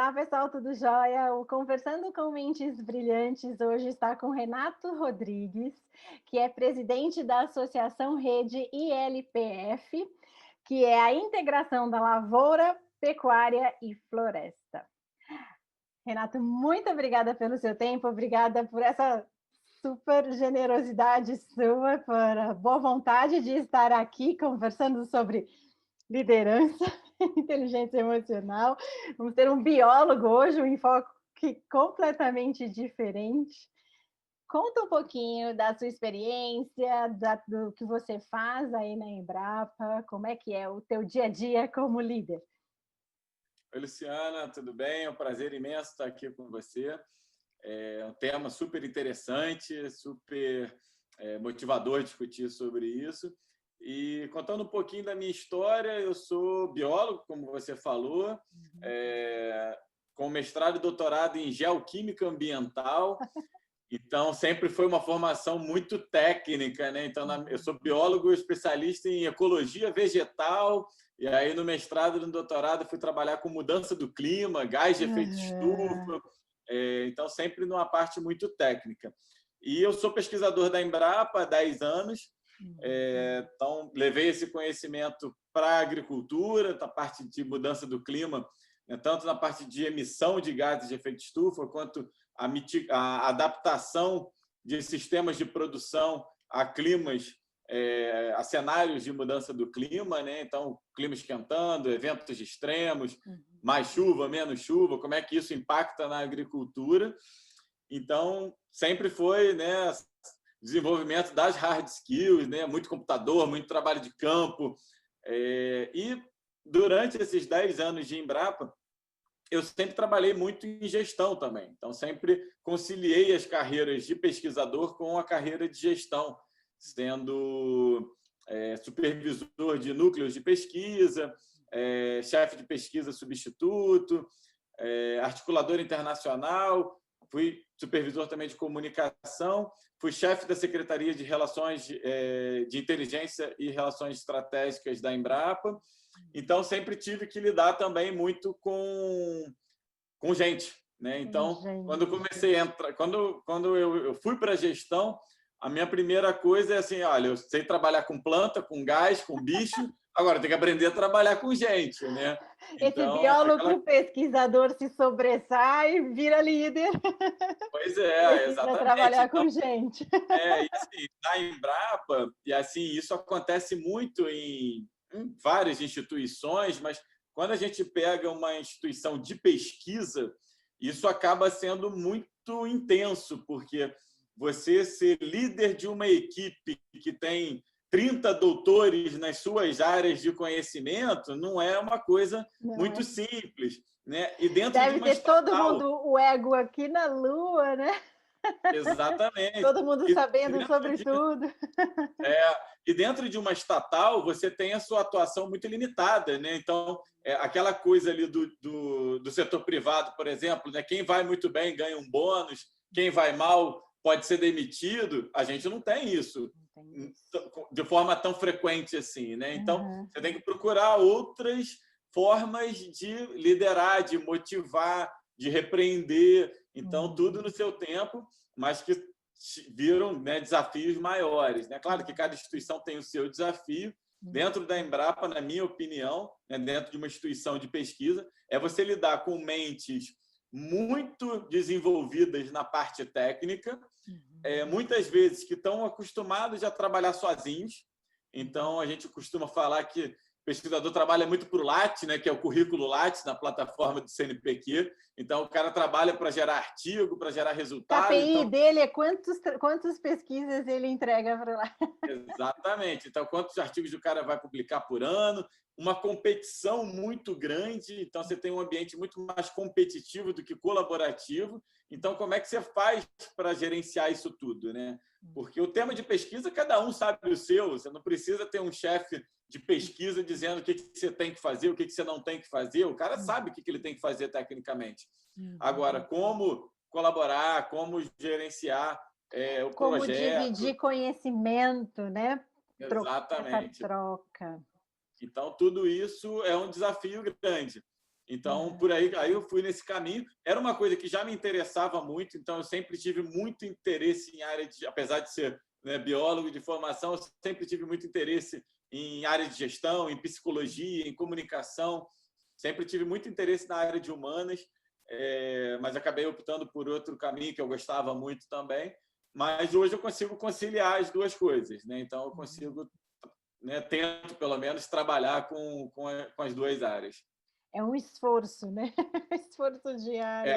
Olá, pessoal, tudo jóia? O Conversando com Mentes Brilhantes hoje está com Renato Rodrigues, que é presidente da Associação Rede ILPF, que é a integração da lavoura, pecuária e floresta. Renato, muito obrigada pelo seu tempo, obrigada por essa super generosidade sua, por a boa vontade de estar aqui conversando sobre liderança, inteligência emocional. Vamos ter um biólogo hoje, um enfoque completamente diferente. Conta um pouquinho da sua experiência, do que você faz aí na Embrapa, como é que é o teu dia a dia como líder? Oi, Luciana, tudo bem? É um prazer imenso estar aqui com você. É um tema super interessante, super motivador discutir sobre isso. E contando um pouquinho da minha história, eu sou biólogo, como você falou, com mestrado e doutorado em geoquímica ambiental. Então, sempre foi uma formação muito técnica, né? Então, eu sou biólogo especialista em ecologia vegetal, e aí no mestrado e no doutorado fui trabalhar com mudança do clima, gás de efeito estufa, então sempre numa parte muito técnica. E eu sou pesquisador da Embrapa há 10 anos, então levei esse conhecimento para a agricultura, da parte de mudança do clima, né? Tanto na parte de emissão de gases de efeito estufa, quanto a adaptação de sistemas de produção a climas, a cenários de mudança do clima, né? Então, clima esquentando, eventos extremos, mais chuva, menos chuva, como é que isso impacta na agricultura. Então, sempre foi, né, desenvolvimento das hard skills, né? Muito computador, muito trabalho de campo. E durante esses 10 anos de Embrapa, eu sempre trabalhei muito em gestão também. Então, sempre conciliei as carreiras de pesquisador com a carreira de gestão, sendo supervisor de núcleos de pesquisa, chefe de pesquisa substituto, articulador internacional, fui supervisor também de comunicação, fui chefe da Secretaria de Relações de Inteligência e Relações Estratégicas da Embrapa. Então, sempre tive que lidar também muito com gente, né? Então, quando eu comecei a entrar, quando eu fui para a gestão, a minha primeira coisa é assim, olha, eu sei trabalhar com planta, com gás, com bicho, agora eu tenho que aprender a trabalhar com gente, né? Esse Então, biólogo pesquisador se sobressai e vira líder. Pois Precisa exatamente. trabalhar Então, com gente. e assim, na Embrapa, e assim, isso acontece muito em várias instituições, mas quando a gente pega uma instituição de pesquisa, isso acaba sendo muito intenso, porque você ser líder de uma equipe que tem 30 doutores nas suas áreas de conhecimento não é uma coisa muito simples, né? E dentro de Deve uma ter todo estatal. mundo o ego aqui na Lua, né? Exatamente. Todo mundo sabendo sobre tudo. E dentro de uma estatal, você tem a sua atuação muito limitada, né? Então, aquela coisa ali do setor privado, por exemplo, né? Quem vai muito bem ganha um bônus, quem vai mal pode ser demitido. A gente não tem isso de forma tão frequente assim, né? Então, você tem que procurar outras formas de liderar, de motivar, de repreender. Então, tudo no seu tempo, mas que viram, né, desafios maiores, né? Claro que cada instituição tem o seu desafio. Dentro da Embrapa, na minha opinião, né, dentro de uma instituição de pesquisa, é você lidar com mentes muito desenvolvidas na parte técnica, muitas vezes que estão acostumados a trabalhar sozinhos. Então, a gente costuma falar que o pesquisador trabalha muito para o Lattes, né, que é o currículo Lattes, na plataforma do CNPq. Então, o cara trabalha para gerar artigo, para gerar resultado. O KPI então, dele é quantas pesquisas ele entrega para lá. Exatamente. Então, quantos artigos o cara vai publicar por ano? Uma competição muito grande. Então, você tem um ambiente muito mais competitivo do que colaborativo. Então, como é que você faz para gerenciar isso tudo, né? Porque o tema de pesquisa, cada um sabe o seu. Você não precisa ter um chefe de pesquisa dizendo o que você tem que fazer, o que você não tem que fazer. O cara sabe o que ele tem que fazer tecnicamente. Agora, como colaborar, como gerenciar o Como projeto. dividir conhecimento, né? Exatamente. Essa troca. Então, tudo isso é um desafio grande. Então, por aí eu fui nesse caminho. Era uma coisa que já me interessava muito, então eu sempre tive muito interesse em área de, apesar de ser, né, biólogo de formação, eu sempre tive muito interesse em área de gestão, em psicologia, em comunicação. Sempre tive muito interesse na área de humanas, mas acabei optando por outro caminho que eu gostava muito também. Mas hoje eu consigo conciliar as duas coisas, né? Então eu consigo, né, tento pelo menos trabalhar com as duas áreas. É um esforço, né? Esforço diário.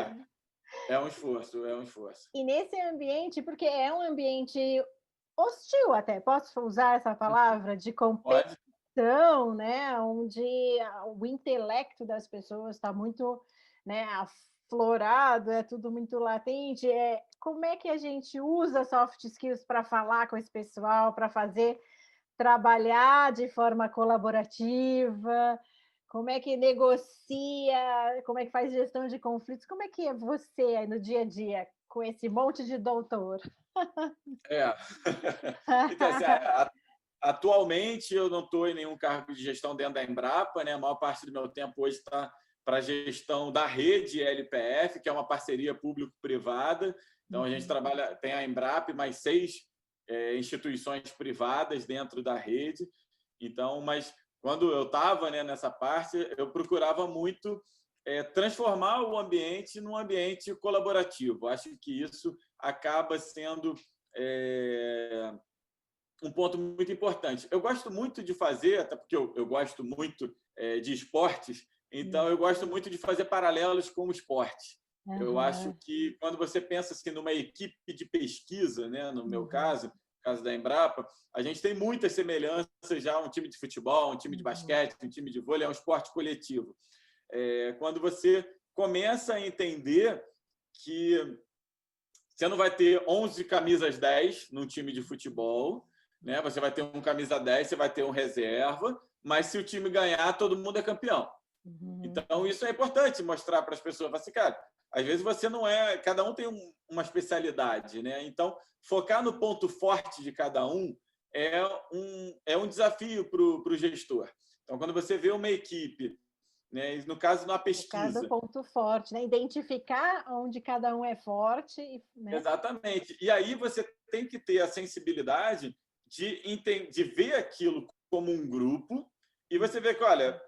É, é um esforço, é um esforço. E nesse ambiente, porque é um ambiente hostil até, posso usar essa palavra? De Pode? competição, né? Onde o intelecto das pessoas está muito, né, aflorado, é tudo muito latente. Como é que a gente usa soft skills para falar com esse pessoal, para fazer trabalhar de forma colaborativa? Como é que negocia? Como é que faz gestão de conflitos? Como é que é você aí no dia a dia com esse monte de doutor? É. Então, assim, atualmente eu não estou em nenhum cargo de gestão dentro da Embrapa, né? A maior parte do meu tempo hoje está para a gestão da rede LPF, que é uma parceria público-privada. Então, a gente trabalha, tem a Embrapa e mais 6 instituições privadas dentro da rede. Então, mas quando eu estava, né, nessa parte, eu procurava muito transformar o ambiente num ambiente colaborativo. Acho que isso acaba sendo um ponto muito importante. Eu gosto muito de fazer, até porque eu gosto muito de esportes, então eu gosto muito de fazer paralelos com o esporte. Eu acho que quando você pensa assim, numa equipe de pesquisa, né, no meu caso, caso da Embrapa, a gente tem muitas semelhanças já um time de futebol, um time de basquete, um time de vôlei, é um esporte coletivo. Quando você começa a entender que você não vai ter 11 camisas 10 num time de futebol, né? Você vai ter um camisa 10, você vai ter um reserva, mas se o time ganhar, todo mundo é campeão. Então, isso é importante mostrar para as pessoas. Assim, cara, às vezes você não é... Cada um tem uma especialidade, né? Então, focar no ponto forte de cada um é um desafio para o gestor. Então, quando você vê uma equipe, né, no caso, numa Focar no pesquisa... ponto forte, né? Identificar onde cada um é forte, né? Exatamente. E aí você tem que ter a sensibilidade de ver aquilo como um grupo e você vê que, olha,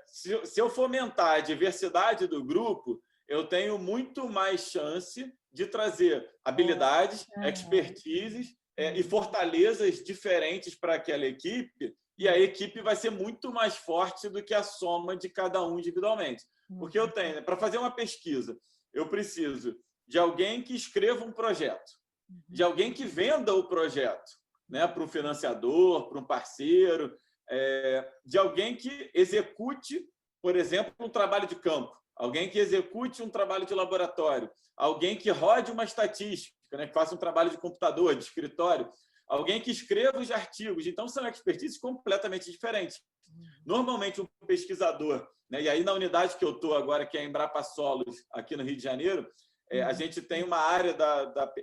se eu fomentar a diversidade do grupo, eu tenho muito mais chance de trazer habilidades, expertises e fortalezas diferentes para aquela equipe, e a equipe vai ser muito mais forte do que a soma de cada um individualmente. Porque eu tenho, para fazer uma pesquisa, eu preciso de alguém que escreva um projeto, de alguém que venda o projeto, né, para um financiador, para um parceiro, de alguém que execute, por exemplo, um trabalho de campo, alguém que execute um trabalho de laboratório, alguém que rode uma estatística, né, que faça um trabalho de computador, de escritório, alguém que escreva os artigos. Então, são expertises completamente diferentes. Normalmente, um pesquisador, né, e aí na unidade que eu estou agora, que é a Embrapa Solos, aqui no Rio de Janeiro, a gente tem uma área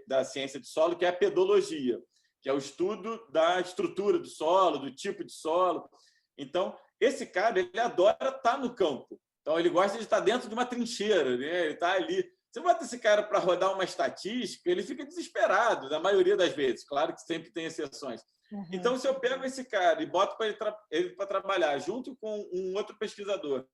da ciência de solo que é a pedologia, que é o estudo da estrutura do solo, do tipo de solo. Então, esse cara, ele adora estar no campo. Então, ele gosta de estar dentro de uma trincheira, né? Ele está ali. Você bota esse cara para rodar uma estatística, ele fica desesperado, na maioria das vezes. Claro que sempre tem exceções. Então, se eu pego esse cara e boto ele para trabalhar junto com um outro pesquisador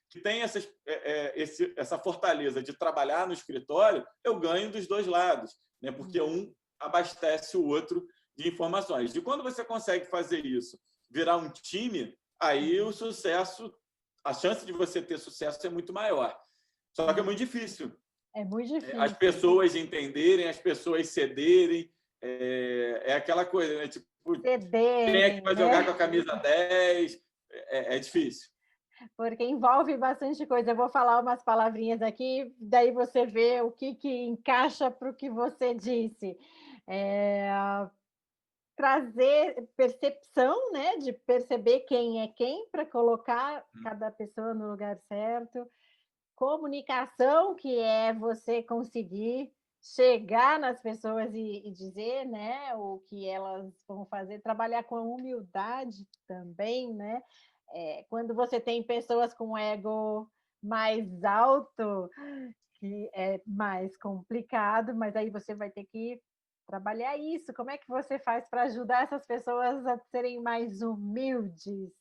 que tem essa fortaleza de trabalhar no escritório, eu ganho dos dois lados, né? Porque um abastece o outro de informações. E quando você consegue fazer isso, virar um time, aí o sucesso, a chance de você ter sucesso é muito maior. Só que é muito difícil. É muito difícil. As pessoas entenderem, as pessoas cederem, aquela coisa, né? Tipo, quem é que vai jogar com a camisa 10? É difícil. Porque envolve bastante coisa. Eu vou falar umas palavrinhas aqui, daí você vê o que encaixa para o que você disse. Trazer percepção, né, de perceber quem é quem, para colocar cada pessoa no lugar certo. Comunicação, que é você conseguir chegar nas pessoas e dizer, né, o que elas vão fazer, trabalhar com a humildade também, né? Quando você tem pessoas com ego mais alto, que é mais complicado, mas aí você vai ter que trabalhar isso. Como é que você faz para ajudar essas pessoas a serem mais humildes?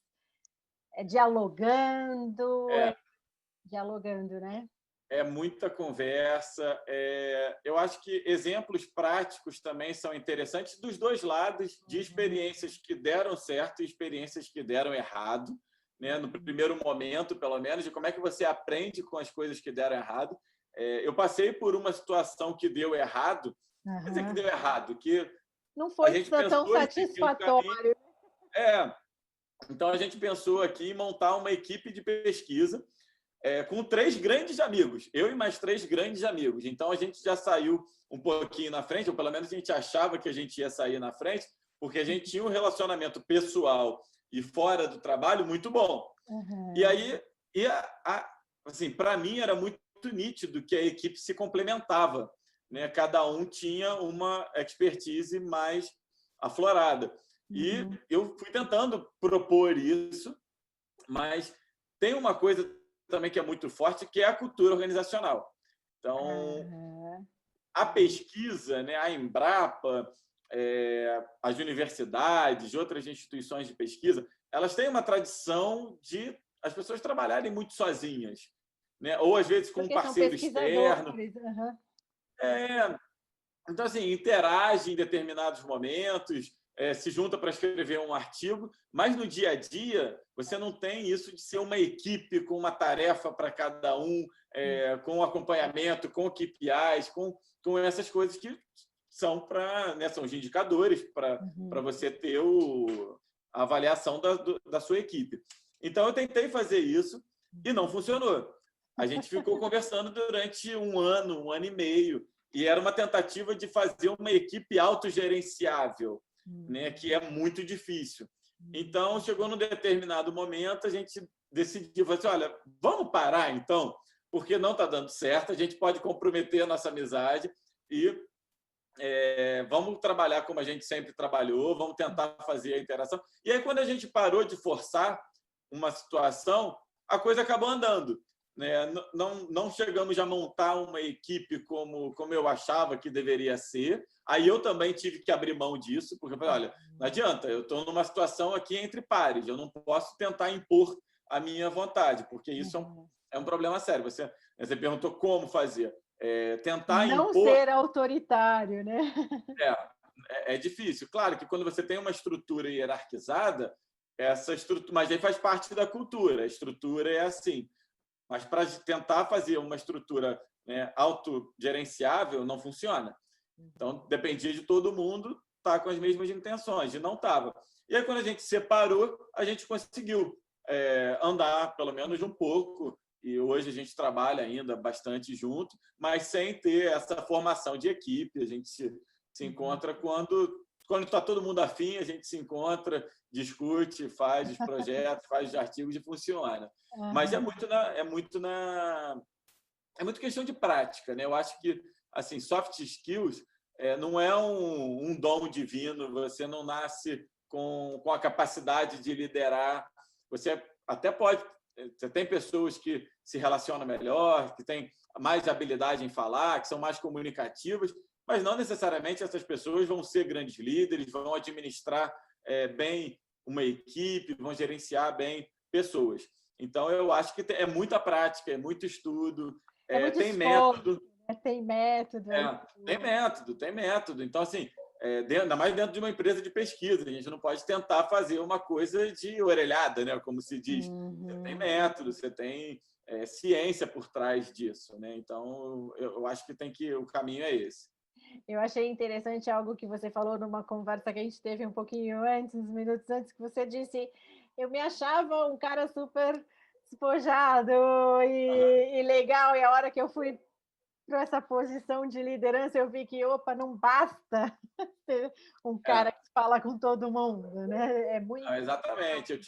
É dialogando, É, dialogando, né? é muita conversa. Eu acho que exemplos práticos também são interessantes dos dois lados, de Uhum, experiências que deram certo e experiências que deram errado, né? No primeiro momento, pelo menos, de como é que você aprende com as coisas que deram errado. Eu passei por uma situação que deu errado, quer dizer que aham. deu errado, que Não a foi gente tão pensou em seguir um caminho. satisfatório. É, então a gente pensou aqui em montar uma equipe de pesquisa com 3 grandes amigos, eu e mais 3 grandes amigos. Então a gente já saiu um pouquinho na frente, ou pelo menos a gente achava que a gente ia sair na frente, porque a gente tinha um relacionamento pessoal e fora do trabalho muito bom. E Aham, aí, assim, para mim era muito nítido que a equipe se complementava, né? Cada um tinha uma expertise mais aflorada. E uhum, eu fui tentando propor isso, mas tem uma coisa também que é muito forte, que é a cultura organizacional. Então, aham. a pesquisa, né, a Embrapa, as universidades, outras instituições de pesquisa, elas têm uma tradição de as pessoas trabalharem muito sozinhas, né? Ou às vezes com um Porque são parceiro externo. pesquisadores. Aham. É, então, assim, interage em determinados momentos, se junta para escrever um artigo, mas no dia a dia você não tem isso de ser uma equipe com uma tarefa para cada um, com acompanhamento, com KPIs, com essas coisas que são são os indicadores para Uhum. você ter a avaliação da sua equipe. Então, eu tentei fazer isso e não funcionou. A gente ficou conversando durante um ano e meio, e era uma tentativa de fazer uma equipe autogerenciável, né, Uhum. que é muito difícil. Então, chegou num determinado momento, a gente decidiu, assim, olha, vamos parar então, porque não está dando certo, a gente pode comprometer a nossa amizade e vamos trabalhar como a gente sempre trabalhou, vamos tentar fazer a interação. E aí, quando a gente parou de forçar uma situação, a coisa acabou andando. Né? Não chegamos a montar uma equipe como eu achava que deveria ser. Aí eu também tive que abrir mão disso, porque eu falei, olha, não adianta, eu estou numa situação aqui entre pares, eu não posso tentar impor a minha vontade, porque isso Uhum. é um problema sério. Você perguntou como fazer. Tentar Não impor ser autoritário, né? é difícil. Claro que quando você tem uma estrutura hierarquizada, essa estrutura, mas aí faz parte da cultura. A estrutura é assim. Mas para tentar fazer uma estrutura, né, autogerenciável, não funciona. Então, dependia de todo mundo estar com as mesmas intenções, e não estava. E aí, quando a gente separou, a gente conseguiu andar, pelo menos um pouco, e hoje a gente trabalha ainda bastante junto, mas sem ter essa formação de equipe. A gente se Uhum. encontra quando está todo mundo afim, a gente se encontra, discute, faz os projetos, faz os artigos e funciona. Mas Aham. é muito questão de prática, né? Eu acho que assim, soft skills não é um dom divino, você não nasce com a capacidade de liderar. Você até pode, você tem pessoas que se relacionam melhor, que têm mais habilidade em falar, que são mais comunicativas, mas não necessariamente essas pessoas vão ser grandes líderes, vão administrar bem uma equipe, vão gerenciar bem pessoas. Então, eu acho que é muita prática, é muito estudo, É muito tem esforço, método, né? Tem método, é tem isso. método, tem método. Então, assim, ainda mais dentro de uma empresa de pesquisa, a gente não pode tentar fazer uma coisa de orelhada, né? Como se diz. Você tem Uhum. método, você tem ciência por trás disso, né? Então, eu acho que o caminho é esse. Eu achei interessante algo que você falou numa conversa que a gente teve um pouquinho antes, uns minutos antes, que você disse: eu me achava um cara super despojado e legal, e a hora que eu fui para essa posição de liderança, eu vi que, opa, não basta ser um cara É. que fala com todo mundo, né? É muito. Exatamente.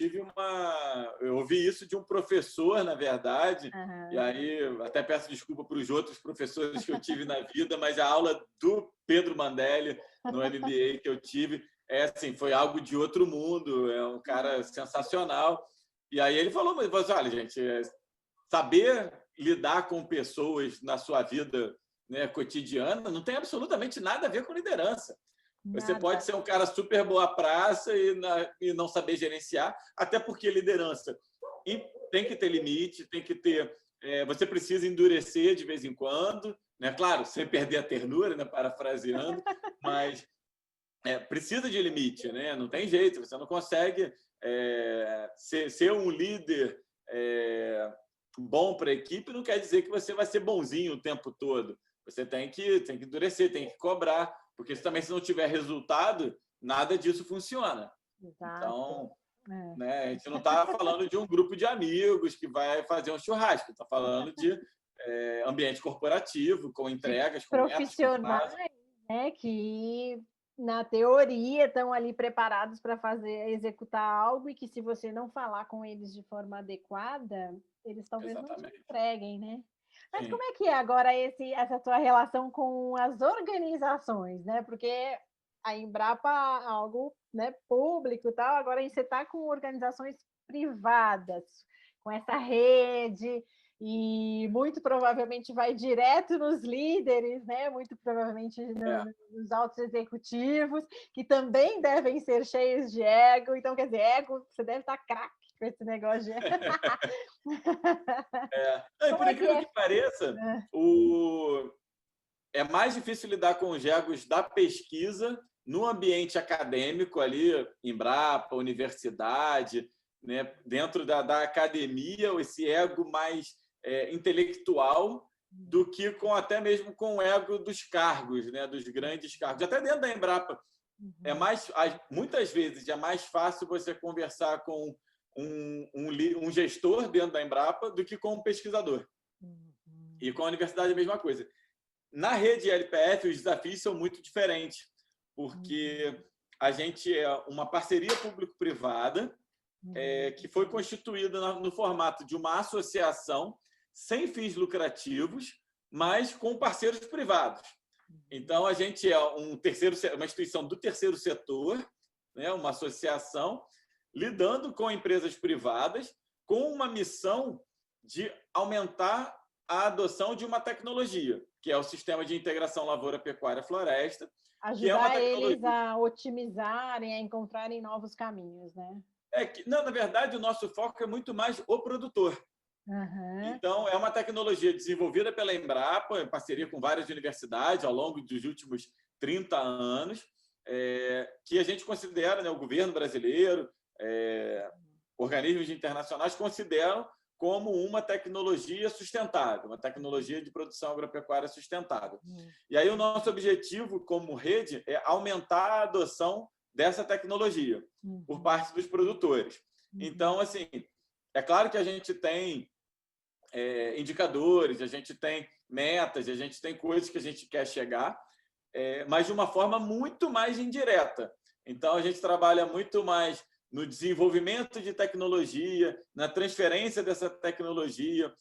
Eu ouvi isso de um professor, na verdade, e Aham. aí até peço desculpa para os outros professores que eu tive na vida, mas a aula do Pedro Mandelli no MBA que eu tive assim, foi algo de outro mundo, é um cara sensacional. E aí ele falou, mas olha, gente, saber lidar com pessoas na sua vida, né, cotidiana não tem absolutamente nada a ver com liderança. Você Nada. pode ser um cara super boa praça e não saber gerenciar, até porque liderança tem que ter limite, tem que ter. Você precisa endurecer de vez em quando, né? Claro, sem perder a ternura, né? Parafraseando, mas precisa de limite, né? Não tem jeito, você não consegue ser um líder bom para a equipe, não quer dizer que você vai ser bonzinho o tempo todo. Você tem que endurecer, tem que cobrar, porque também se não tiver resultado, nada disso funciona. Exato. Então, né, a gente não está falando de um grupo de amigos que vai fazer um churrasco, está falando de ambiente corporativo, com entregas, com profissionais, né, que na teoria estão ali preparados para executar algo, e que se você não falar com eles de forma adequada, eles talvez não te entreguem, né? Mas como é que é agora essa tua relação com as organizações, né? Porque a Embrapa é algo, né, público e tal, agora você está com organizações privadas, com essa rede, e muito provavelmente vai direto nos líderes, né? Muito provavelmente nos altos executivos, que também devem ser cheios de ego. Então, quer dizer, ego, você deve estar craque com esse negócio de... Por incrível que pareça, é mais difícil lidar com os egos da pesquisa no ambiente acadêmico, ali, Embrapa, universidade, né? Dentro da academia, esse ego mais intelectual, do que até mesmo com o ego dos cargos, né? Dos grandes cargos. Até dentro da Embrapa, muitas vezes é mais fácil você conversar com um gestor dentro da Embrapa do que com um pesquisador. E com a universidade a mesma coisa. Na rede LPF, os desafios são muito diferentes, porque a gente é uma parceria público-privada que foi constituída no formato de uma associação sem fins lucrativos, mas com parceiros privados. Então, a gente é uma instituição do terceiro setor, né, uma associação, lidando com empresas privadas, com uma missão de aumentar a adoção de uma tecnologia, que é o Sistema de Integração Lavoura, Pecuária, Floresta. Ajudar eles a otimizarem, a encontrarem novos caminhos, né? Na verdade, o nosso foco é muito mais o produtor. Então, é uma tecnologia desenvolvida pela Embrapa, em parceria com várias universidades ao longo dos últimos 30 anos, que a gente considera, né, o governo brasileiro, organismos internacionais consideram como uma tecnologia sustentável, uma tecnologia de produção agropecuária sustentável. E aí o nosso objetivo como rede é aumentar a adoção dessa tecnologia por parte dos produtores. Então, assim, é claro que a gente tem indicadores, a gente tem metas, a gente tem coisas que a gente quer chegar, mas de uma forma muito mais indireta. Então, a gente trabalha muito mais no desenvolvimento de tecnologia, na transferência dessa tecnologia,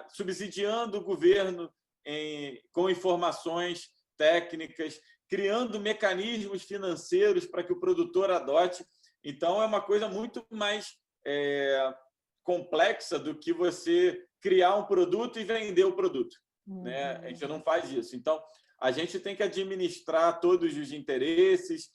subsidiando o governo com informações técnicas, criando mecanismos financeiros para que o produtor adote. Então, é uma coisa muito mais complexa do que você criar um produto e vender o produto. Né? A gente não faz isso. Então, a gente tem que administrar todos os interesses.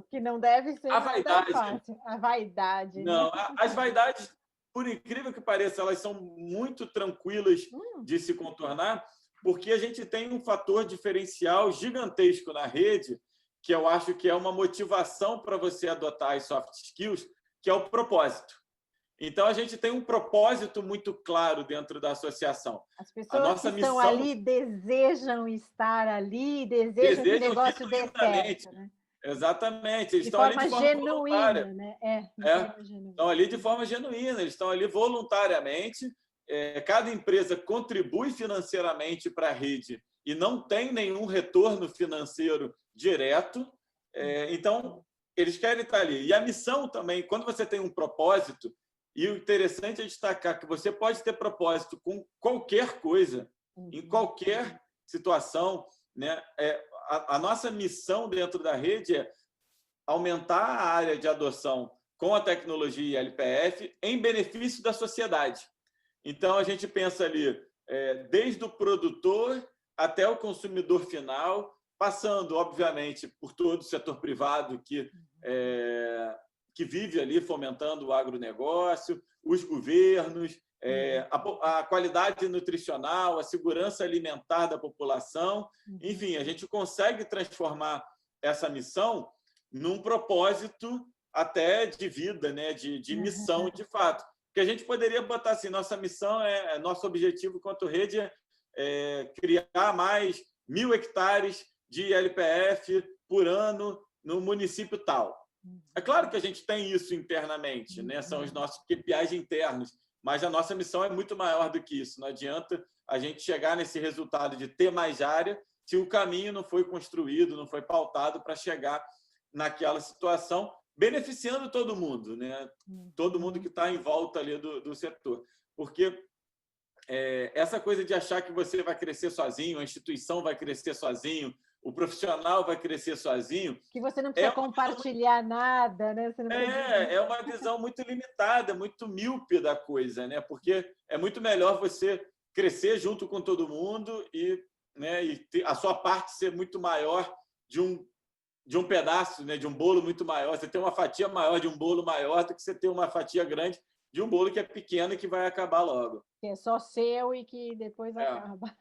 Que não deve ser a vaidade, fácil. A vaidade. Não, né? As vaidades, por incrível que pareça, elas são muito tranquilas de se contornar, porque a gente tem um fator diferencial gigantesco na rede, que eu acho que é uma motivação para você adotar as soft skills, que é o propósito. Então, a gente tem um propósito muito claro dentro da associação. As pessoas que estão ali desejam estar ali, desejam que o negócio dê certo. Né? Exatamente. Eles estão ali de forma genuína. Né? Estão ali de forma genuína, eles estão ali voluntariamente. Cada empresa contribui financeiramente para a rede e não tem nenhum retorno financeiro direto. Então, eles querem estar ali. E a missão também, quando você tem um propósito, e o interessante é destacar que você pode ter propósito com qualquer coisa, em qualquer situação. Né? A nossa missão dentro da rede é aumentar a área de adoção com a tecnologia LPF em benefício da sociedade. Então, a gente pensa ali desde o produtor até o consumidor final, passando, obviamente, por todo o setor privado que vive ali fomentando o agronegócio, os governos, a qualidade nutricional, a segurança alimentar da população. Enfim, a gente consegue transformar essa missão num propósito até de vida, né? de missão, de fato. Que a gente poderia botar assim, nossa missão, nosso objetivo quanto rede é criar mais 1.000 hectares de LPF por ano no município tal. É claro que a gente tem isso internamente, né? São os nossos KPIs internos, mas a nossa missão é muito maior do que isso. Não adianta a gente chegar nesse resultado de ter mais área se o caminho não foi construído, não foi pautado para chegar naquela situação, beneficiando todo mundo, né? Todo mundo que está em volta ali do setor. Porque essa coisa de achar que você vai crescer sozinho, a instituição vai crescer sozinho, o profissional vai crescer sozinho. Que você não precisa compartilhar nada, né? Você não é uma visão muito limitada, muito míope da coisa, né? Porque é muito melhor você crescer junto com todo mundo e ter a sua parte ser muito maior de um pedaço, né? De um bolo muito maior. Você ter uma fatia maior de um bolo maior do que você ter uma fatia grande de um bolo que é pequeno e que vai acabar logo. Que é só seu e que depois acaba.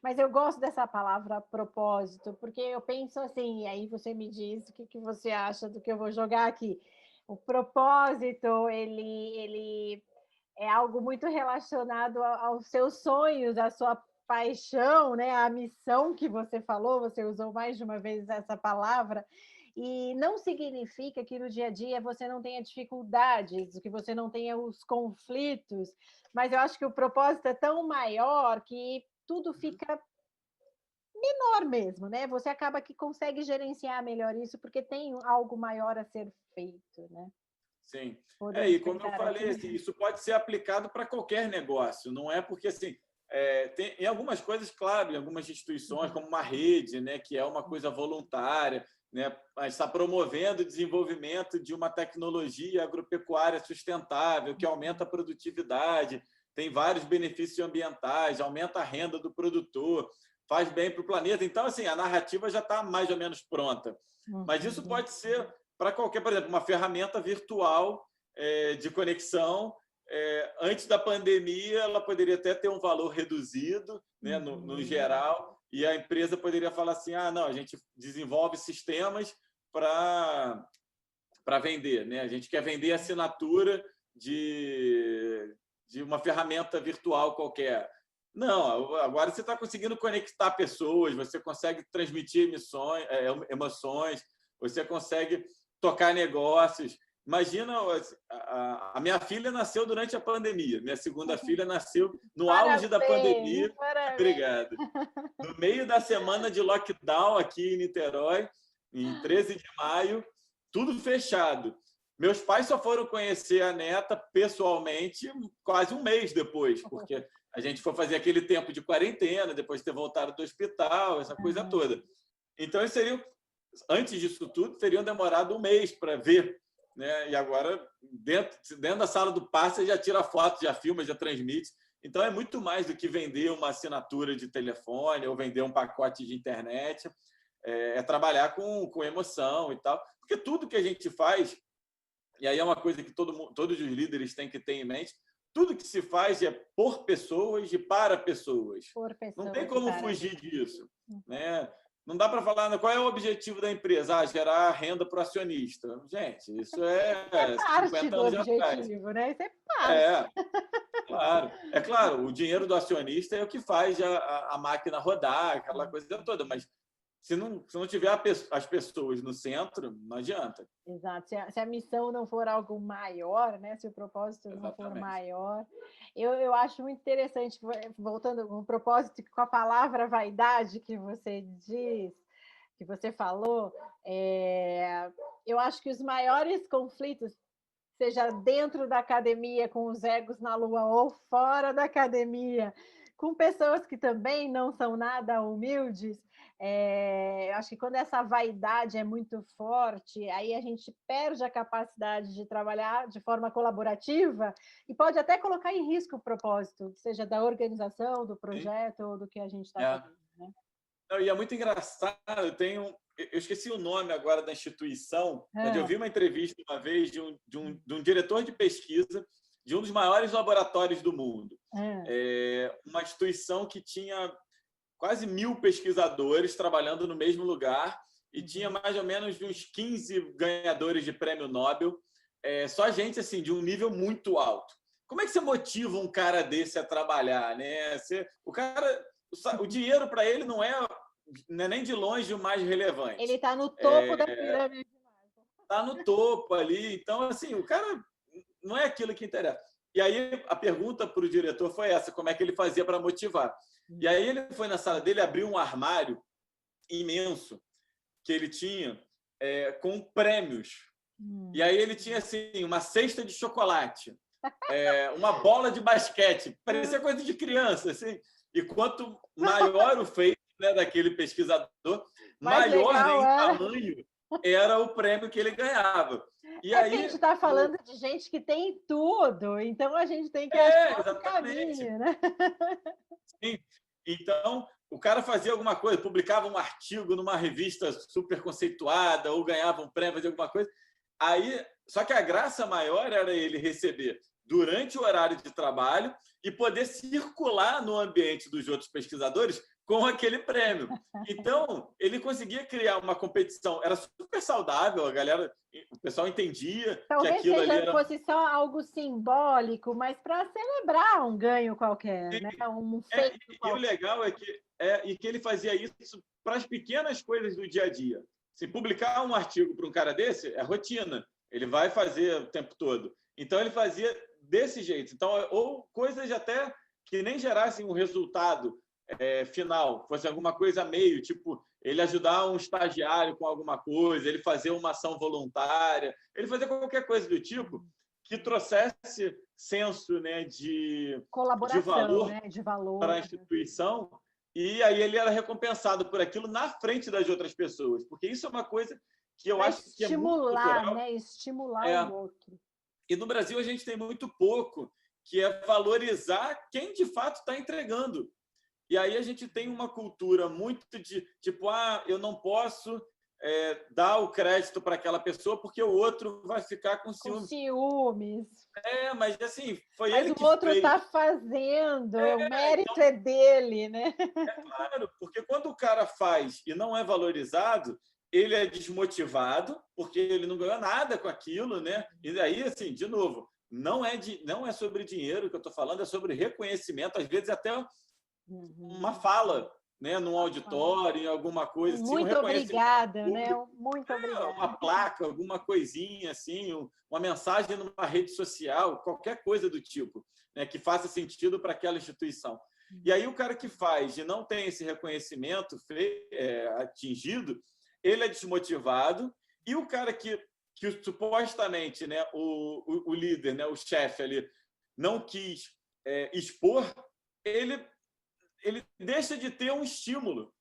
Mas eu gosto dessa palavra propósito, porque eu penso assim, e aí você me diz o que você acha do que eu vou jogar aqui. O propósito, ele é algo muito relacionado aos seus sonhos, à sua paixão, né? A missão que você falou, você usou mais de uma vez essa palavra, e não significa que no dia a dia você não tenha dificuldades, que você não tenha os conflitos, mas eu acho que o propósito é tão maior que tudo fica menor mesmo, né? Você acaba que consegue gerenciar melhor isso porque tem algo maior a ser feito, né? Sim. E como eu falei, assim, isso pode ser aplicado para qualquer negócio, não é porque assim, tem em algumas coisas, claro, em algumas instituições, como uma rede, né, que é uma coisa voluntária, né, mas está promovendo o desenvolvimento de uma tecnologia agropecuária sustentável, que aumenta a produtividade, tem vários benefícios ambientais, aumenta a renda do produtor, faz bem para o planeta. Então, assim, a narrativa já está mais ou menos pronta. Mas isso pode ser para qualquer, por exemplo, uma ferramenta virtual de conexão. Antes da pandemia, ela poderia até ter um valor reduzido, né, no geral, e a empresa poderia falar assim: não, a gente desenvolve sistemas para vender, né? A gente quer vender assinatura de uma ferramenta virtual qualquer. Não, agora você está conseguindo conectar pessoas, você consegue transmitir emoções, você consegue tocar negócios. Imagina, a minha filha nasceu durante a pandemia, minha segunda filha nasceu no auge da pandemia. Parabéns. Obrigado. No meio da semana de lockdown aqui em Niterói, em 13 de maio, tudo fechado. Meus pais só foram conhecer a neta pessoalmente quase um mês depois, porque a gente foi fazer aquele tempo de quarentena, depois de ter voltado do hospital, essa coisa toda. Então, antes disso tudo, teriam demorado um mês para ver, né? E agora, dentro da sala do passe, você já tira foto, já filma, já transmite. Então, é muito mais do que vender uma assinatura de telefone ou vender um pacote de internet. É trabalhar com emoção e tal. Porque tudo que a gente faz, e aí é uma coisa que todos os líderes têm que ter em mente, tudo que se faz é por pessoas e para pessoas. Não tem como fugir disso, né? Não dá para falar qual é o objetivo da empresa. Gerar renda para o acionista. Gente, isso é parte 50 do anos objetivo, atrás. né? Isso é parte. Claro. É claro, o dinheiro do acionista é o que faz a máquina rodar, aquela coisa toda, mas se não tiver as pessoas no centro, não adianta. Exato. Se a missão não for algo maior, né? Se o propósito não for maior. Eu acho muito interessante, voltando com o propósito, com a palavra vaidade que você diz, que você falou, eu acho que os maiores conflitos, seja dentro da academia com os egos na lua ou fora da academia com pessoas que também não são nada humildes. Acho que quando essa vaidade é muito forte, aí a gente perde a capacidade de trabalhar de forma colaborativa e pode até colocar em risco o propósito, seja da organização, do projeto ou do que a gente está fazendo, né? Não, e é muito engraçado, eu esqueci o nome agora da instituição, mas eu vi uma entrevista uma vez de um diretor de pesquisa de um dos maiores laboratórios do mundo. Uma instituição que tinha quase 1.000 pesquisadores trabalhando no mesmo lugar e tinha mais ou menos uns 15 ganhadores de prêmio Nobel, só gente assim, de um nível muito alto. Como é que você motiva um cara desse a trabalhar, né? O dinheiro para ele não é nem de longe o mais relevante. Ele está no topo da pirâmide. Está no topo ali. Então, assim, o cara não é aquilo que interessa. E aí a pergunta para o diretor foi essa, como é que ele fazia para motivar? E aí ele foi na sala dele, abriu um armário imenso que ele tinha com prêmios. E aí ele tinha assim, uma cesta de chocolate, uma bola de basquete, parecia coisa de criança, assim. E quanto maior o feito, né, daquele pesquisador, maior em tamanho era o prêmio que ele ganhava. E aí, a gente está falando de gente que tem tudo, então a gente tem que achar um caminho, né? Sim. Então, o cara fazia alguma coisa, publicava um artigo numa revista super conceituada ou ganhava um prêmio, fazia alguma coisa. Aí, só que a graça maior era ele receber durante o horário de trabalho e poder circular no ambiente dos outros pesquisadores com aquele prêmio. Então, ele conseguia criar uma competição. Era super saudável, o pessoal entendia talvez que aquilo ali era... fosse só algo simbólico, mas para celebrar um ganho qualquer, né? Um feito qualquer. E o legal é que ele fazia isso para as pequenas coisas do dia a dia. Se publicar um artigo para um cara desse, é rotina. Ele vai fazer o tempo todo. Então, ele fazia desse jeito. Então, ou coisas até que nem gerassem um resultado final, fosse alguma coisa meio, tipo, ele ajudar um estagiário com alguma coisa, ele fazer uma ação voluntária, ele fazer qualquer coisa do tipo que trouxesse senso, né, de colaboração, de valor para a instituição, e aí ele era recompensado por aquilo na frente das outras pessoas, porque isso é uma coisa que eu acho que é muito cultural, né? Estimular o outro. E no Brasil a gente tem muito pouco, que é valorizar quem de fato está entregando. E aí a gente tem uma cultura muito de, tipo, eu não posso dar o crédito para aquela pessoa porque o outro vai ficar com ciúmes. Com ciúmes. Mas assim, foi mas ele que fez. Mas o outro está fazendo, o mérito então, é dele, né? Claro, porque quando o cara faz e não é valorizado, ele é desmotivado, porque ele não ganhou nada com aquilo, né? E aí, assim, de novo, não é sobre dinheiro que eu estou falando, é sobre reconhecimento, às vezes até uma fala, né, num auditório, em alguma coisa. Muito obrigada, né? Muito obrigada. Uma placa, alguma coisinha assim, uma mensagem numa rede social, qualquer coisa do tipo, né, que faça sentido para aquela instituição. E aí o cara que faz e não tem esse reconhecimento atingido, ele é desmotivado, e o cara que supostamente, né, o líder, né, o chefe ali, não quis expor, ele deixa de ter um estímulo.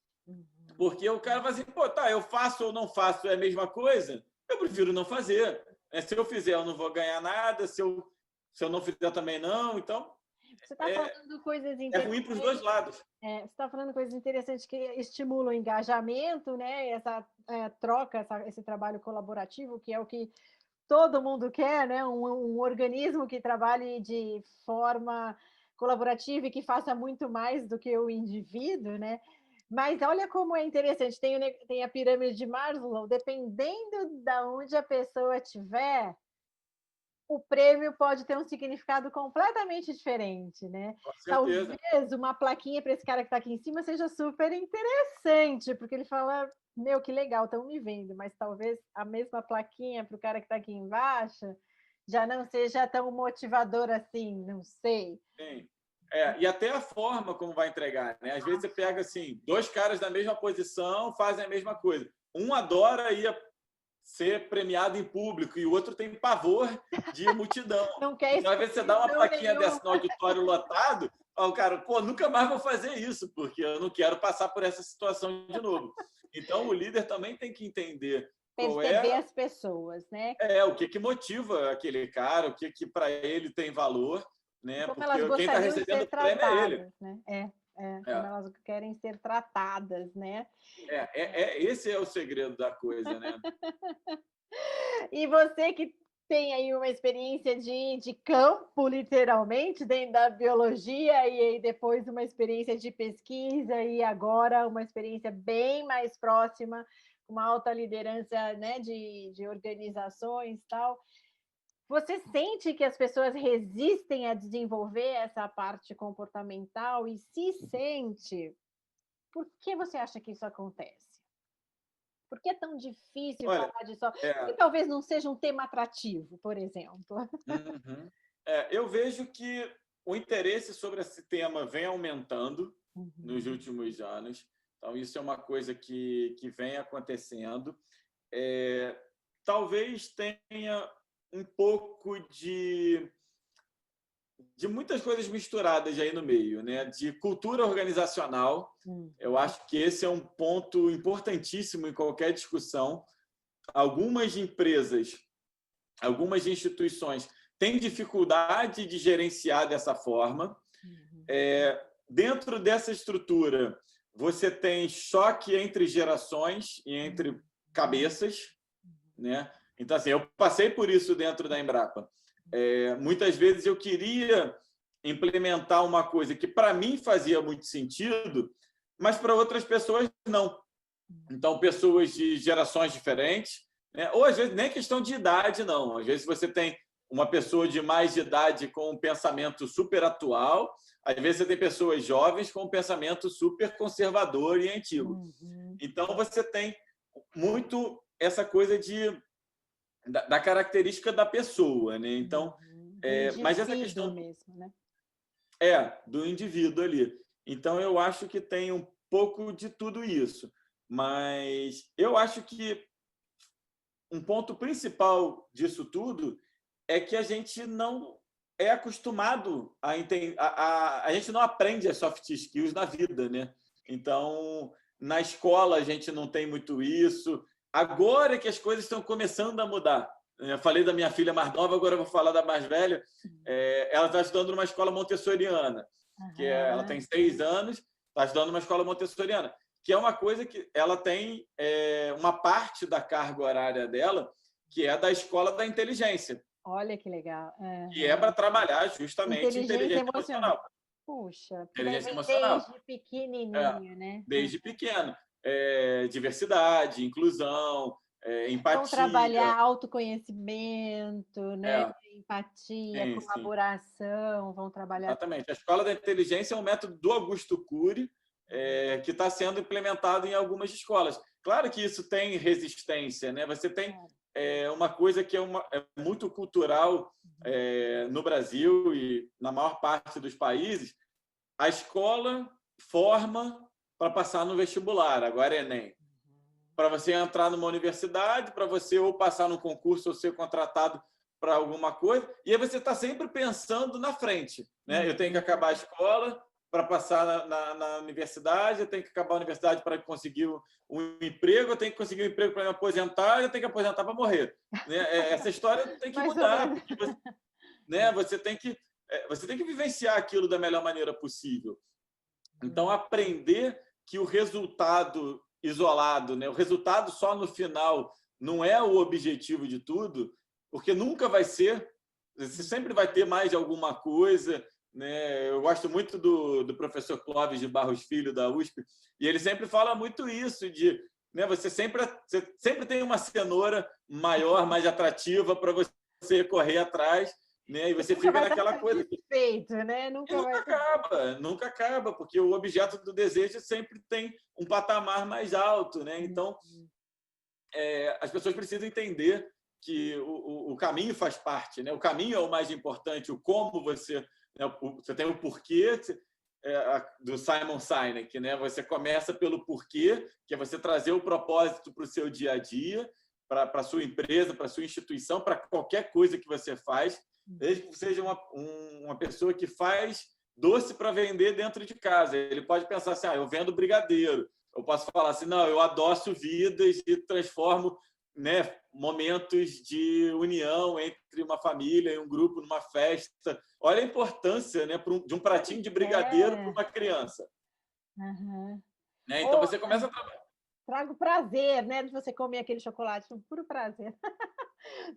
Porque o cara vai assim, eu faço ou não faço é a mesma coisa, eu prefiro não fazer. Se eu fizer, eu não vou ganhar nada, se eu não fizer também não, então... Você está falando coisas interessantes. É ruim para os dois lados. Você está falando coisas interessantes que estimulam o engajamento, né? Essa troca, esse trabalho colaborativo, que é o que todo mundo quer, né? Um organismo que trabalhe de forma colaborativa e que faça muito mais do que o indivíduo, né? Mas olha como é interessante, tem a pirâmide de Maslow, dependendo de onde a pessoa estiver, o prêmio pode ter um significado completamente diferente, né? Talvez uma plaquinha para esse cara que está aqui em cima seja super interessante, porque ele fala, meu, que legal, estão me vendo, mas talvez a mesma plaquinha para o cara que está aqui embaixo já não seja tão motivador assim, não sei. Sim. E até a forma como vai entregar, né? Às vezes você pega assim, dois caras da mesma posição fazem a mesma coisa. Um adora ir ser premiado em público e o outro tem pavor de multidão. Não quer então, às vezes você dá uma plaquinha dessa no auditório lotado, o cara, pô, nunca mais vou fazer isso, porque eu não quero passar por essa situação de novo. Então, o líder também tem que entender qual Perceber as pessoas, né? o que motiva aquele cara, o que para ele tem valor, né? Como elas Porque quem está gostariam de recebendo ser o prêmio é ele. tratadas, né? Como elas querem ser tratadas, né? Esse é o segredo da coisa, né? E você que tem aí uma experiência de campo, literalmente, dentro da biologia, e aí depois uma experiência de pesquisa, e agora uma experiência bem mais próxima, uma alta liderança, né, de organizações e tal. Você sente que as pessoas resistem a desenvolver essa parte comportamental? E se sente, por que você acha que isso acontece? Por que é tão difícil Olha, falar disso? Porque é, talvez não seja um tema atrativo, por exemplo. uhum. Eu vejo que o interesse sobre esse tema vem aumentando nos Uhum. últimos anos. Então, isso é uma coisa que vem acontecendo. Talvez tenha um pouco de muitas coisas misturadas aí no meio, né? De cultura organizacional. Eu acho que esse é um ponto importantíssimo em qualquer discussão. Algumas empresas, algumas instituições têm dificuldade de gerenciar dessa forma. Dentro dessa estrutura, você tem choque entre gerações e entre cabeças, né? Então, assim, eu passei por isso dentro da Embrapa. Muitas vezes eu queria implementar uma coisa que para mim fazia muito sentido, mas para outras pessoas não. Então, pessoas de gerações diferentes, né? Ou às vezes nem questão de idade, não. Às vezes você tem uma pessoa de mais de idade com um pensamento super atual, às vezes você tem pessoas jovens com um pensamento super conservador e antigo. Então, você tem muito essa coisa da característica da pessoa, né? Então, mas essa questão mesmo, né? do indivíduo ali. Então, eu acho que tem um pouco de tudo isso. Mas eu acho que um ponto principal disso tudo é que a gente não é acostumado a entender, a gente não aprende as soft skills na vida, né? Então, na escola a gente não tem muito isso. Agora que as coisas estão começando a mudar. Eu falei da minha filha mais nova, agora eu vou falar da mais velha. Ela está estudando numa escola montessoriana, ela tem 6 anos, está estudando numa escola montessoriana, que é uma coisa que ela tem uma parte da carga horária dela, que é da escola da inteligência. Olha que legal. Que é para trabalhar justamente Inteligência inteligência emocional. emocional. Puxa, Inteligência emocional. desde pequenininho, né? Desde pequeno. Diversidade, inclusão, empatia. Vão trabalhar autoconhecimento, né? Empatia, Sim, sim. colaboração, vão trabalhar. Exatamente. A Escola da Inteligência é um método do Augusto Cury, que está sendo implementado em algumas escolas. Claro que isso tem resistência, né? Você tem uma coisa que é muito cultural no Brasil e na maior parte dos países. A escola forma para passar no vestibular, agora é Enem. Para você entrar numa universidade, para você ou passar no concurso ou ser contratado para alguma coisa, e aí você está sempre pensando na frente, né? Eu tenho que acabar a escola para passar na universidade, eu tenho que acabar a universidade para conseguir um emprego, eu tenho que conseguir um emprego para me aposentar, eu tenho que aposentar para morrer, né? Essa história tem que mudar, porque você tem que vivenciar aquilo da melhor maneira possível. Então, aprender que o resultado isolado, né? O resultado só no final não é o objetivo de tudo, porque nunca vai ser. Você sempre vai ter mais de alguma coisa, né? Eu gosto muito do professor Clóvis de Barros Filho, da USP, e ele sempre fala muito isso, né? Você sempre tem uma cenoura maior, mais atrativa para você correr atrás, né? E você fica naquela coisa. Satisfeito, né? Nunca acaba, porque o objeto do desejo sempre tem um patamar mais alto, né? Então, as pessoas precisam entender que o caminho faz parte, né? O caminho é o mais importante, o como você... Né? Você tem o porquê do Simon Sinek, né? Você começa pelo porquê, que é você trazer o propósito para o seu dia a dia, para a sua empresa, para a sua instituição, para qualquer coisa que você faz, desde que você seja uma pessoa que faz doce para vender dentro de casa. Ele pode pensar assim, eu vendo brigadeiro. Eu posso falar assim, não, eu adoço vidas e transformo, né, momentos de união entre uma família e um grupo numa festa. Olha a importância, né, de um pratinho de brigadeiro para uma criança. Uhum. Né? Então, você começa a trabalhar. Trago prazer, né, de você comer aquele chocolate, um puro prazer.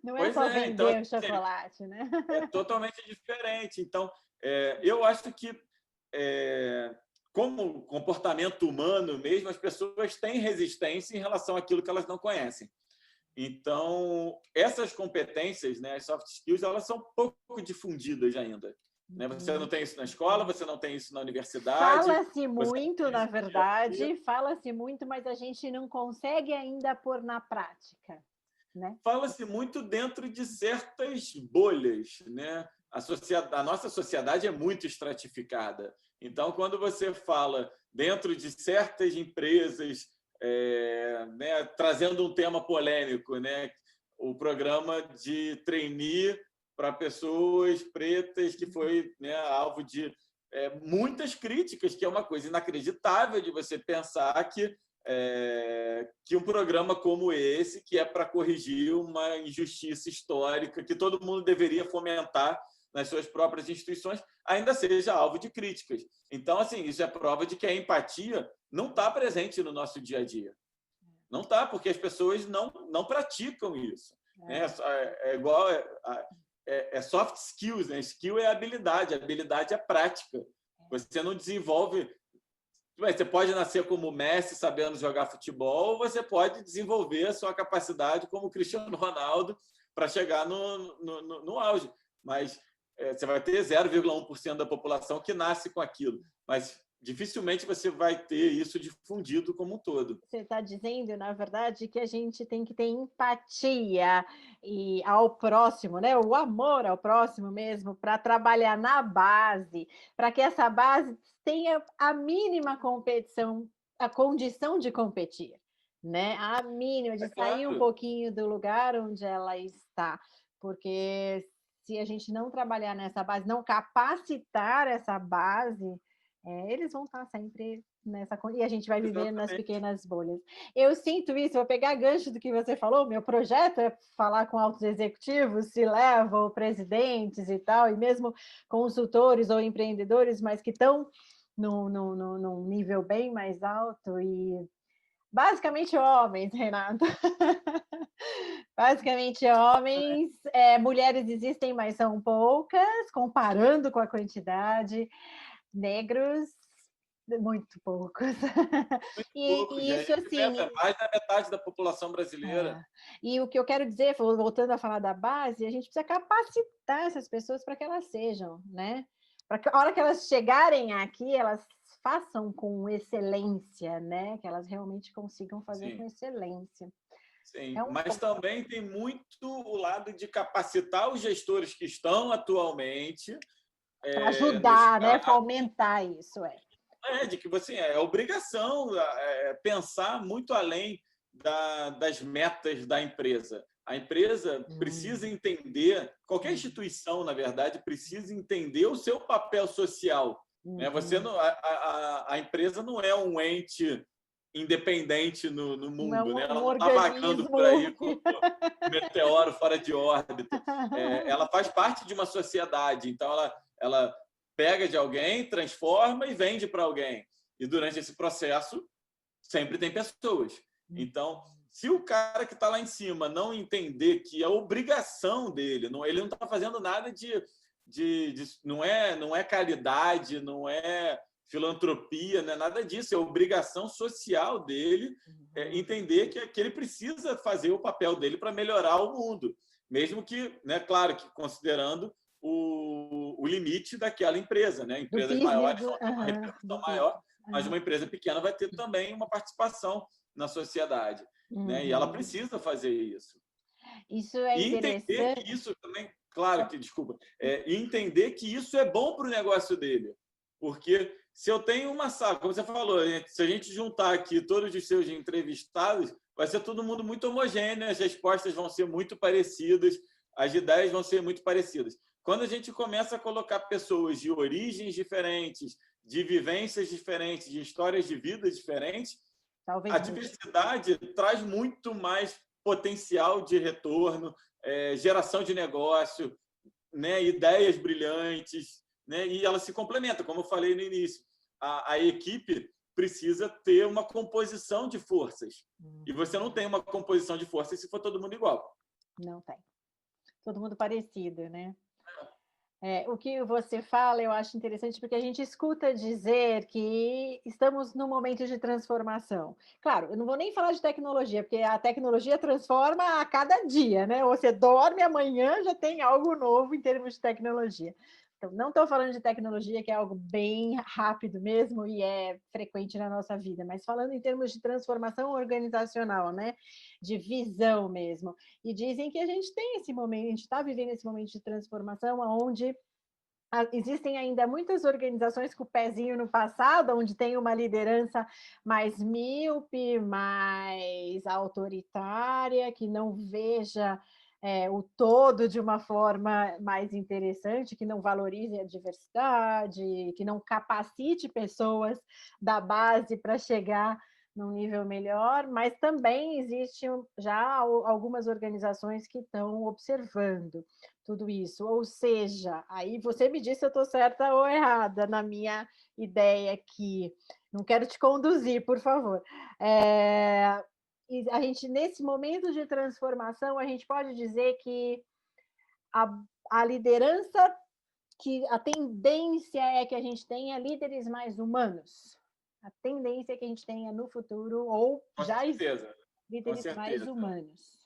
Não é Pois só é, então, vender o assim, chocolate, né? é totalmente diferente. Então, eu acho que, como comportamento humano mesmo, as pessoas têm resistência em relação àquilo que elas não conhecem. Então, essas competências, né, as soft skills, elas são pouco difundidas ainda. Né? Você não tem isso na escola, você não tem isso na universidade. Fala-se muito, na verdade, fala-se muito, mas a gente não consegue ainda pôr na prática. Né? Fala-se muito dentro de certas bolhas, né? A nossa sociedade é muito estratificada. Então, quando você fala dentro de certas empresas, né, trazendo um tema polêmico, né, o programa de trainee para pessoas pretas, que foi, né, alvo de muitas críticas, que é uma coisa inacreditável de você pensar que um programa como esse, que é para corrigir uma injustiça histórica que todo mundo deveria fomentar nas suas próprias instituições, ainda seja alvo de críticas. Então, assim, isso é prova de que a empatia não está presente no nosso dia a dia. Não está, porque as pessoas não praticam isso. É igual... É soft skills, né? Skill é habilidade é prática. Você não desenvolve... Você pode nascer como Messi, sabendo jogar futebol, ou você pode desenvolver a sua capacidade como Cristiano Ronaldo para chegar no auge. Mas você vai ter 0,1% da população que nasce com aquilo. Mas dificilmente você vai ter isso difundido como um todo. Você está dizendo, na verdade, que a gente tem que ter empatia ao próximo, né? O amor ao próximo mesmo, para trabalhar na base, para que essa base tenha a mínima competição, a condição de competir, né? A mínima, de sair um pouquinho do lugar onde ela está, porque se a gente não trabalhar nessa base, não capacitar essa base, eles vão estar sempre nessa... E a gente vai viver nas pequenas bolhas. Eu sinto isso, vou pegar gancho do que você falou, meu projeto é falar com altos executivos, C-level, presidentes e tal, e mesmo consultores ou empreendedores, mas que estão num nível bem mais alto e basicamente homens, Renato. Basicamente homens, mulheres existem, mas são poucas, comparando com a quantidade. Negros, muito poucos. E isso, assim... mais da metade da população brasileira. E o que eu quero dizer, voltando a falar da base, a gente precisa capacitar essas pessoas para que elas sejam, né? Para que a hora que elas chegarem aqui, elas façam com excelência, né? Que elas realmente consigam fazer com excelência. Sim, mas também tem muito o lado de capacitar os gestores que estão atualmente... Para ajudar, né? Fomentar isso, de que você é obrigação pensar muito além das metas da empresa. A empresa precisa entender, qualquer instituição, na verdade, precisa entender o seu papel social. Você não, a empresa não é um ente independente no mundo, né? Ela não está vagando por aí como um meteoro fora de órbita. Ela faz parte de uma sociedade, então ela pega de alguém, transforma e vende para alguém. E durante esse processo, sempre tem pessoas. Então, se o cara que está lá em cima não entender que é obrigação dele, ele não está fazendo nada não é caridade, não é filantropia, não é nada disso, é obrigação social dele entender que ele precisa fazer o papel dele para melhorar o mundo. Mesmo que, né, claro, que considerando o limite daquela empresa, né? Empresas maiores vão ter uma repercussão maior, mas uma empresa pequena vai ter também uma participação na sociedade, né? E ela precisa fazer isso. Isso é interessante. E entender que isso também, claro que, desculpa, e entender que isso é bom para o negócio dele, porque se eu tenho uma sala, como você falou, se a gente juntar aqui todos os seus entrevistados, vai ser todo mundo muito homogêneo, as respostas vão ser muito parecidas, as ideias vão ser muito parecidas. quando a gente começa a colocar pessoas de origens diferentes, de vivências diferentes, de histórias de vida diferentes, Talvez a diversidade traz muito mais potencial de retorno, geração de negócio, né, ideias brilhantes, né, e elas se complementam, como eu falei no início. A equipe precisa ter uma composição de forças. E você não tem uma composição de forças se for todo mundo igual. Não tem. Todo mundo parecido, né? O que você fala eu acho interessante, porque a gente escuta dizer que estamos num momento de transformação. Claro, eu não vou nem falar de tecnologia, porque a tecnologia transforma a cada dia, né? Você dorme, amanhã já tem algo novo em termos de tecnologia. Então, não estou falando de tecnologia, que é algo bem rápido mesmo e é frequente na nossa vida, mas falando em termos de transformação organizacional, né? De visão mesmo. E dizem que a gente tem esse momento, a gente está vivendo esse momento de transformação, onde existem ainda muitas organizações com o pezinho no passado, onde tem uma liderança mais míope, mais autoritária, que não veja o todo de uma forma mais interessante, que não valorize a diversidade, que não capacite pessoas da base para chegar num nível melhor, mas também existem já algumas organizações que estão observando tudo isso. Ou seja, aí você me diz se eu estou certa ou errada na minha ideia aqui. Não quero te conduzir, por favor. E a gente, nesse momento de transformação, a gente pode dizer que a liderança, que a tendência é que a gente tenha líderes mais humanos. A tendência é que a gente tenha no futuro, ou Com já certeza. líderes mais humanos.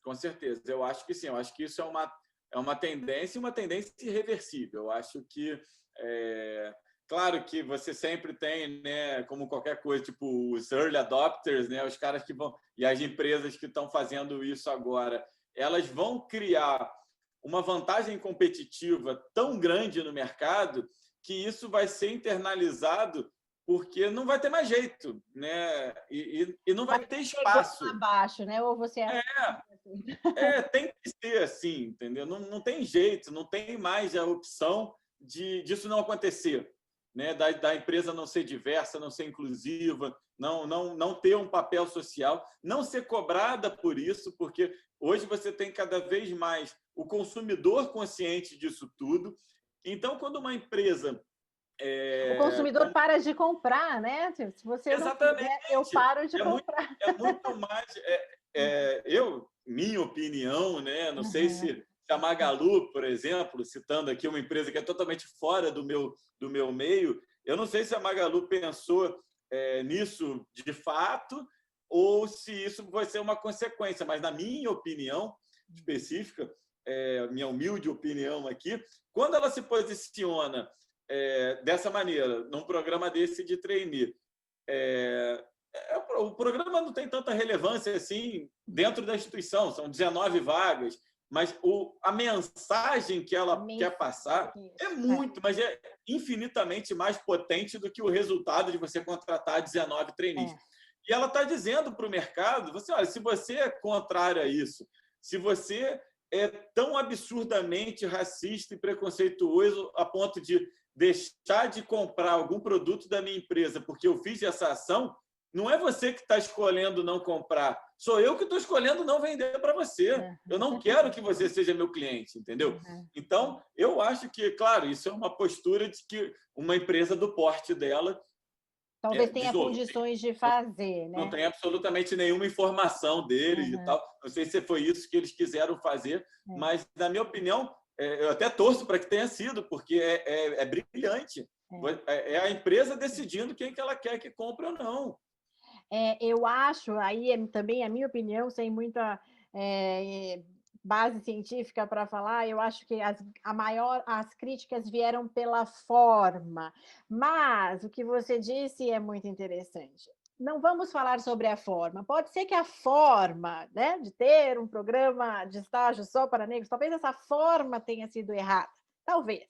Com certeza. Eu acho que sim. Eu acho que isso é uma tendência e uma tendência irreversível. Eu acho que, claro que você sempre tem, né, como qualquer coisa, tipo os early adopters, né, os caras que vão, e as empresas que estão fazendo isso agora, elas vão criar uma vantagem competitiva tão grande no mercado que isso vai ser internalizado porque não vai ter mais jeito, né? E não vai ter espaço. Abaixo, né? Ou você tem que ser assim, entendeu? Não tem jeito, não tem mais a opção disso não acontecer, né? Da empresa não ser diversa, não ser inclusiva, não ter um papel social, não ser cobrada por isso, porque hoje você tem cada vez mais o consumidor consciente disso tudo. Então, quando uma empresa o consumidor para de comprar, né? Se você exatamente, não quiser, eu paro de comprar. Muito mais. Minha opinião, né? Não sei se a Magalu, por exemplo, citando aqui uma empresa que é totalmente fora do meu meio, eu não sei se a Magalu pensou nisso de fato ou se isso vai ser uma consequência, mas na minha opinião específica, minha humilde opinião aqui, quando ela se posiciona dessa maneira, num programa desse de trainee, o programa não tem tanta relevância assim dentro da instituição, são 19 vagas, mas a mensagem que ela quer passar é muito, mas é infinitamente mais potente do que o resultado de você contratar 19 trainees. E ela está dizendo para o mercado, olha, se você é contrário a isso, se você é tão absurdamente racista e preconceituoso a ponto de deixar de comprar algum produto da minha empresa porque eu fiz essa ação, não é você que está escolhendo não comprar, sou eu que estou escolhendo não vender para você. Eu não quero que você seja meu cliente, entendeu? Então, eu acho que, claro, isso é uma postura de que uma empresa do porte dela talvez tenha condições de fazer, né? Não tem absolutamente nenhuma informação deles e tal. Não sei se foi isso que eles quiseram fazer, mas, na minha opinião, eu até torço para que tenha sido, porque é brilhante. É a empresa decidindo quem que ela quer que compre ou não. Eu acho, aí também a minha opinião, sem muita base científica para falar, eu acho que as críticas vieram pela forma, mas o que você disse é muito interessante. Não vamos falar sobre a forma. Pode ser que a forma, né, de ter um programa de estágio só para negros, talvez essa forma tenha sido errada, talvez.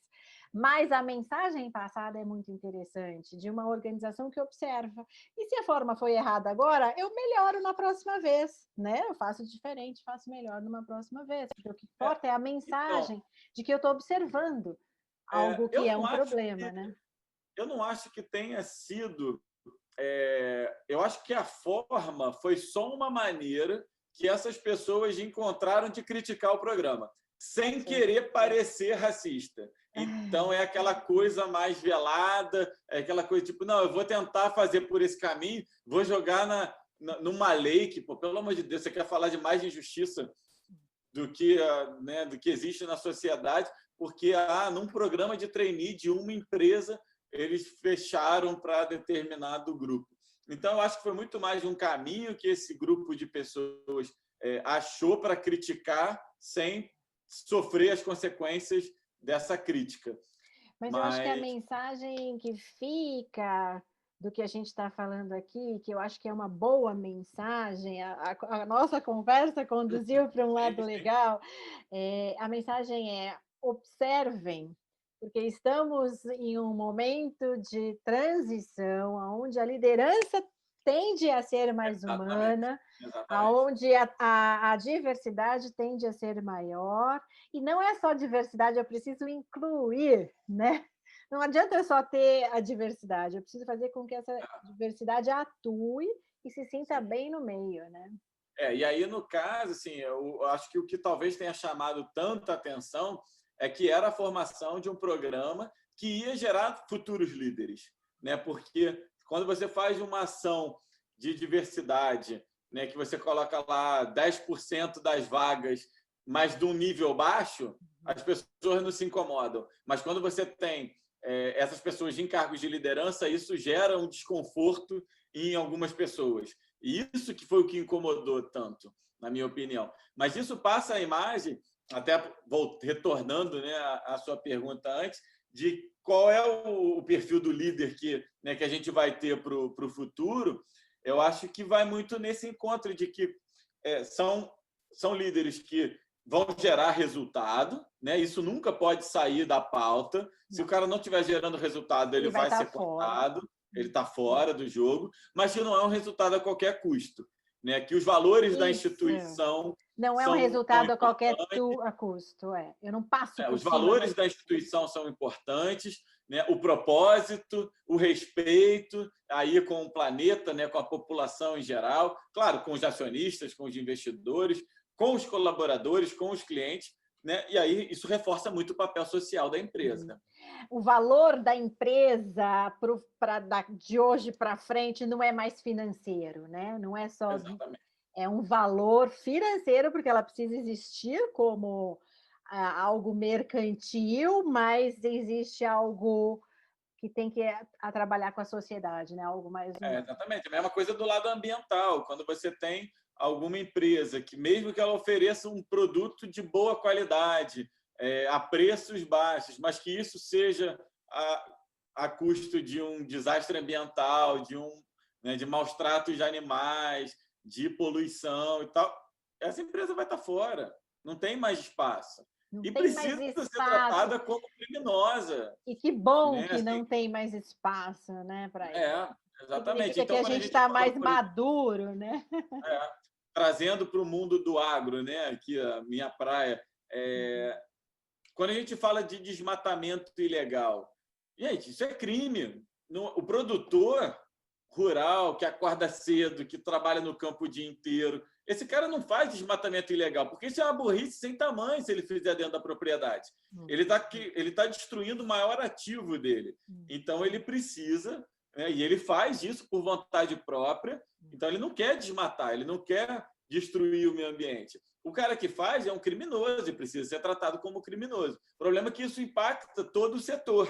Mas a mensagem passada é muito interessante, de uma organização que observa. E se a forma foi errada agora, eu melhoro na próxima vez, né? Eu faço diferente, faço melhor numa próxima vez, porque o que importa é a Então, mensagem de que eu estou observando algo eu que é não um acho problema, né? eu não acho que tenha sido. Eu acho que a forma foi só uma maneira que essas pessoas encontraram de criticar o programa, Pode sem ser. querer parecer racista. Então, é aquela coisa mais velada, é aquela coisa tipo, não, eu vou tentar fazer por esse caminho, vou jogar numa lei que, pô, pelo amor de Deus, você quer falar de mais injustiça do que, né, do que existe na sociedade, porque num programa de trainee de uma empresa, eles fecharam para determinado grupo. Então, eu acho que foi muito mais um caminho que esse grupo de pessoas achou para criticar sem sofrer as consequências dessa crítica. Mas eu acho que a Mas mensagem que fica do que a gente está falando aqui, que eu acho que é uma boa mensagem, a nossa conversa conduziu para um lado legal, a mensagem é: observem, porque estamos em um momento de transição, onde a liderança tende a ser mais humana, exatamente. onde a diversidade tende a ser maior, e não é só diversidade, eu preciso incluir, né? Não adianta eu só ter a diversidade, eu preciso fazer com que essa diversidade atue e se sinta bem no meio, né? E aí, no caso, assim, eu acho que o que talvez tenha chamado tanta atenção é que era a formação de um programa que ia gerar futuros líderes, né? Porque quando você faz uma ação de diversidade, né, que você coloca lá 10% das vagas, mas de um nível baixo, as pessoas não se incomodam. Mas quando você tem essas pessoas em cargos de liderança, isso gera um desconforto em algumas pessoas. E isso que foi o que incomodou tanto, na minha opinião. Mas isso passa a imagem, até retornando, né, à sua pergunta antes, de qual é o perfil do líder que a gente vai ter para o futuro. Eu acho que vai muito nesse encontro de que são líderes que vão gerar resultado, né? Isso nunca pode sair da pauta. Se o cara não estiver gerando resultado, ele Ele vai vai estar ser fora. cortado, ele está fora do jogo, mas que não é um resultado a qualquer custo, né? Que os valores da instituição não é um são resultado a qualquer importantes, custo, eu não passo por os cima valores daquilo. da instituição são importantes, né? O propósito, o respeito aí com o planeta, né? Com a população em geral, claro, com os acionistas, com os investidores, com os colaboradores, com os clientes, né? E aí isso reforça muito o papel social da empresa. O valor da empresa de hoje para frente não é mais financeiro, né? Não é só Exatamente. é um valor financeiro, porque ela precisa existir como algo mercantil, mas existe algo que tem que trabalhar com a sociedade, né? Algo mais humano. Exatamente. A mesma coisa do lado ambiental. Quando você tem alguma empresa que, mesmo que ela ofereça um produto de boa qualidade, a preços baixos, mas que isso seja a custo de um desastre ambiental, de maus tratos de animais, de poluição e tal, essa empresa vai estar fora. Não tem mais espaço. Não E tem mais precisa ser espaço. tratada como criminosa. E que bom, né? que não tem mais espaço, né, para isso. Exatamente. Significa que Então, a quando a gente gente está fala, mais maduro, né? trazendo para o mundo do agro, né? Aqui a minha praia. Quando a gente fala de desmatamento ilegal, gente, isso é crime. O produtor rural que acorda cedo, que trabalha no campo o dia inteiro, esse cara não faz desmatamento ilegal, porque isso é uma burrice sem tamanho se ele fizer dentro da propriedade. Ele tá destruindo o maior ativo dele. Então, ele precisa, né, e ele faz isso por vontade própria, então ele não quer desmatar, ele não quer destruir o meio ambiente. O cara que faz é um criminoso e precisa ser tratado como criminoso. O problema é que isso impacta todo o setor.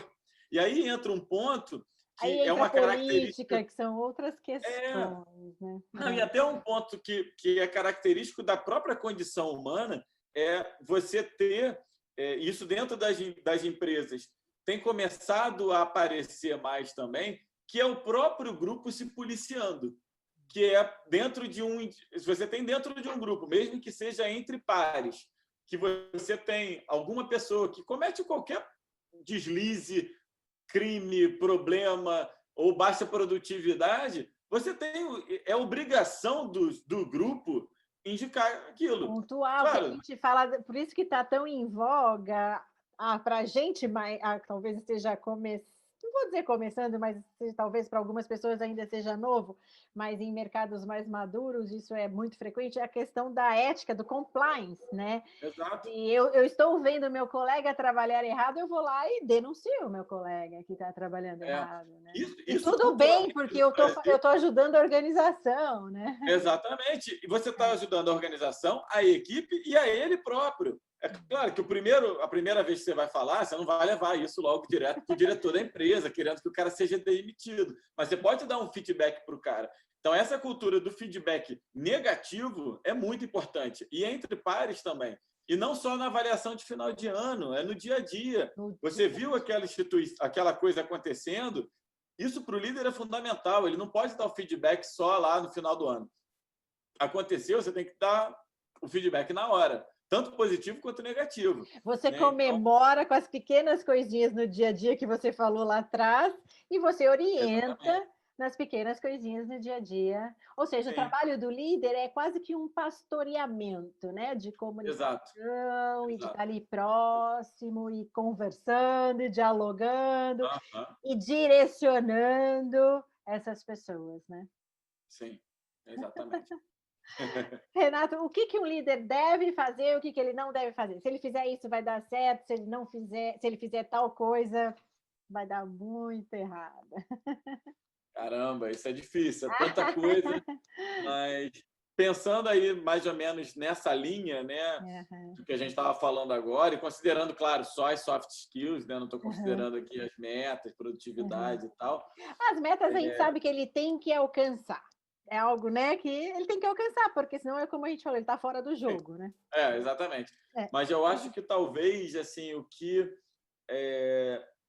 E aí entra um ponto que aí é entra uma a política, característica. que são outras questões, né? Não, e até um ponto que é característico da própria condição humana é você ter isso dentro das empresas. Tem começado a aparecer mais também, que é o próprio grupo se policiando, que é dentro de se você tem dentro de um grupo, mesmo que seja entre pares, que você tem alguma pessoa que comete qualquer deslize, crime, problema ou baixa produtividade, você tem obrigação do grupo indicar aquilo. Pontual, que a Claro, gente fala, por isso que está tão em voga, para a gente, talvez esteja começando, não vou dizer começando, mas talvez para algumas pessoas ainda seja novo, mas em mercados mais maduros isso é muito frequente, é a questão da ética, do compliance, né? exato. E eu estou vendo meu colega trabalhar errado, eu vou lá e denuncio o meu colega que está trabalhando errado, né? E Isso tudo bem, culturalmente porque no eu Brasil, tô ajudando a organização, né? exatamente. E você está ajudando a organização, a equipe e a ele próprio. É claro que a primeira vez que você vai falar, você não vai levar isso logo direto para o diretor da empresa, querendo que o cara seja demitido. Mas você pode dar um feedback para o cara. Então, essa cultura do feedback negativo é muito importante. E entre pares também. E não só na avaliação de final de ano, é no dia a dia. Você viu aquela coisa acontecendo, isso para o líder é fundamental. Ele não pode dar o feedback só lá no final do ano. Aconteceu, você tem que dar o feedback na hora, tanto positivo quanto negativo. Você né? comemora com as pequenas coisinhas no dia a dia que você falou lá atrás e você orienta Exatamente. nas pequenas coisinhas no dia a dia. Ou seja, o Sim. trabalho do líder é quase que um pastoreamento, né? De Exato. comunicação e de estar ali próximo e conversando e dialogando e direcionando essas pessoas, né? Sim, exatamente. Renato, o que um líder deve fazer, o que ele não deve fazer? Se ele fizer isso, vai dar certo, se ele fizer tal coisa, vai dar muito errado. Caramba, isso é difícil, é tanta coisa, mas pensando aí mais ou menos nessa linha, né, do que a gente estava falando agora, e considerando, claro, só as soft skills, né, não estou considerando aqui as metas, produtividade e tal. As metas a gente sabe que ele tem que alcançar. É algo, né, que ele tem que alcançar, porque senão é como a gente falou, ele está fora do jogo, né? Exatamente. Mas eu acho que talvez assim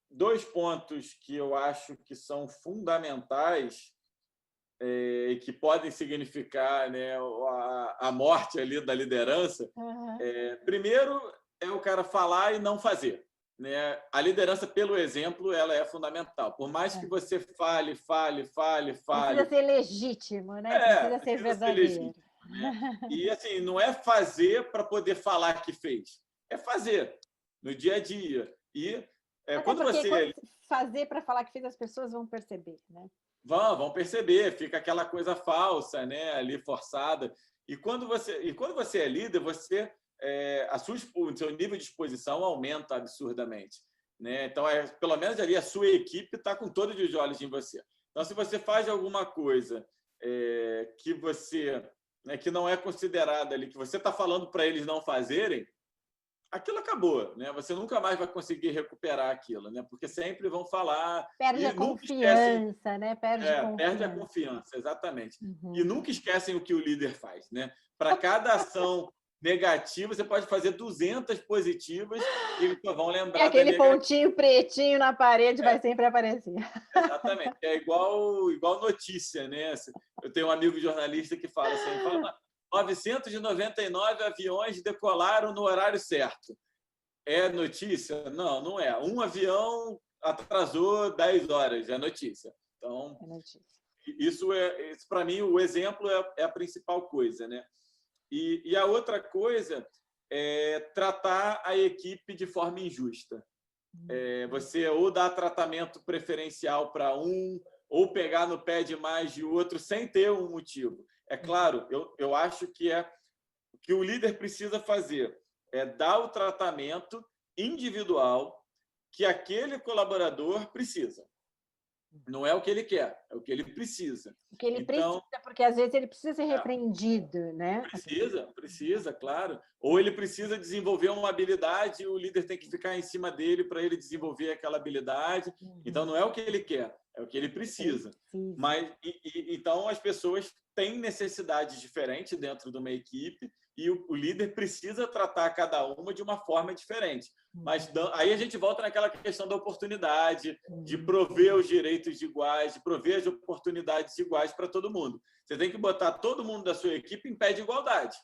dois pontos que eu acho que são fundamentais e que podem significar, né, a morte ali da liderança. Primeiro é o cara falar e não fazer. Né? A liderança pelo exemplo ela é fundamental. Por mais que você fale. Precisa ser legítimo, né? Precisa ser verdadeiro. Legítimo, né? E assim, não é fazer para poder falar que fez. É fazer no dia a dia. E quando fazer para falar que fez, as pessoas vão perceber, né? Vão perceber, fica aquela coisa falsa, né, ali forçada. E quando você é líder, o seu nível de exposição aumenta absurdamente, né? Então, pelo menos ali a sua equipe está com todos os olhos em você. Então, se você faz alguma coisa que você, né, que não é considerada ali, que você está falando para eles não fazerem, aquilo acabou, né? Você nunca mais vai conseguir recuperar aquilo, né? Porque sempre vão falar. Perde a confiança, né? Perde a confiança, exatamente. E nunca esquecem o que o líder faz, né? Para cada ação negativa, você pode fazer 200 positivas e eles só vão lembrar. Aquele pontinho pretinho na parede vai sempre aparecer. Exatamente. É igual notícia, né? Eu tenho um amigo jornalista que fala assim, 999 aviões decolaram no horário certo. É notícia? Não, não é. Um avião atrasou 10 horas, é notícia. Então, isso para mim, o exemplo é a principal coisa, né? E a outra coisa é tratar a equipe de forma injusta. Você ou dar tratamento preferencial para um, ou pegar no pé de mais de outro sem ter um motivo. É claro, eu acho que o que o líder precisa fazer é dar o tratamento individual que aquele colaborador precisa. Não é o que ele quer, é o que ele precisa. O que ele precisa, porque às vezes ele precisa ser repreendido, né? Precisa, claro. Ou ele precisa desenvolver uma habilidade e o líder tem que ficar em cima dele para ele desenvolver aquela habilidade. Então, não é o que ele quer, é o que ele precisa. Mas, então, as pessoas têm necessidades diferentes dentro de uma equipe e o líder precisa tratar cada uma de uma forma diferente. Mas aí a gente volta naquela questão da oportunidade, de prover os direitos iguais, de prover as oportunidades iguais para todo mundo. Você tem que botar todo mundo da sua equipe em pé de igualdade.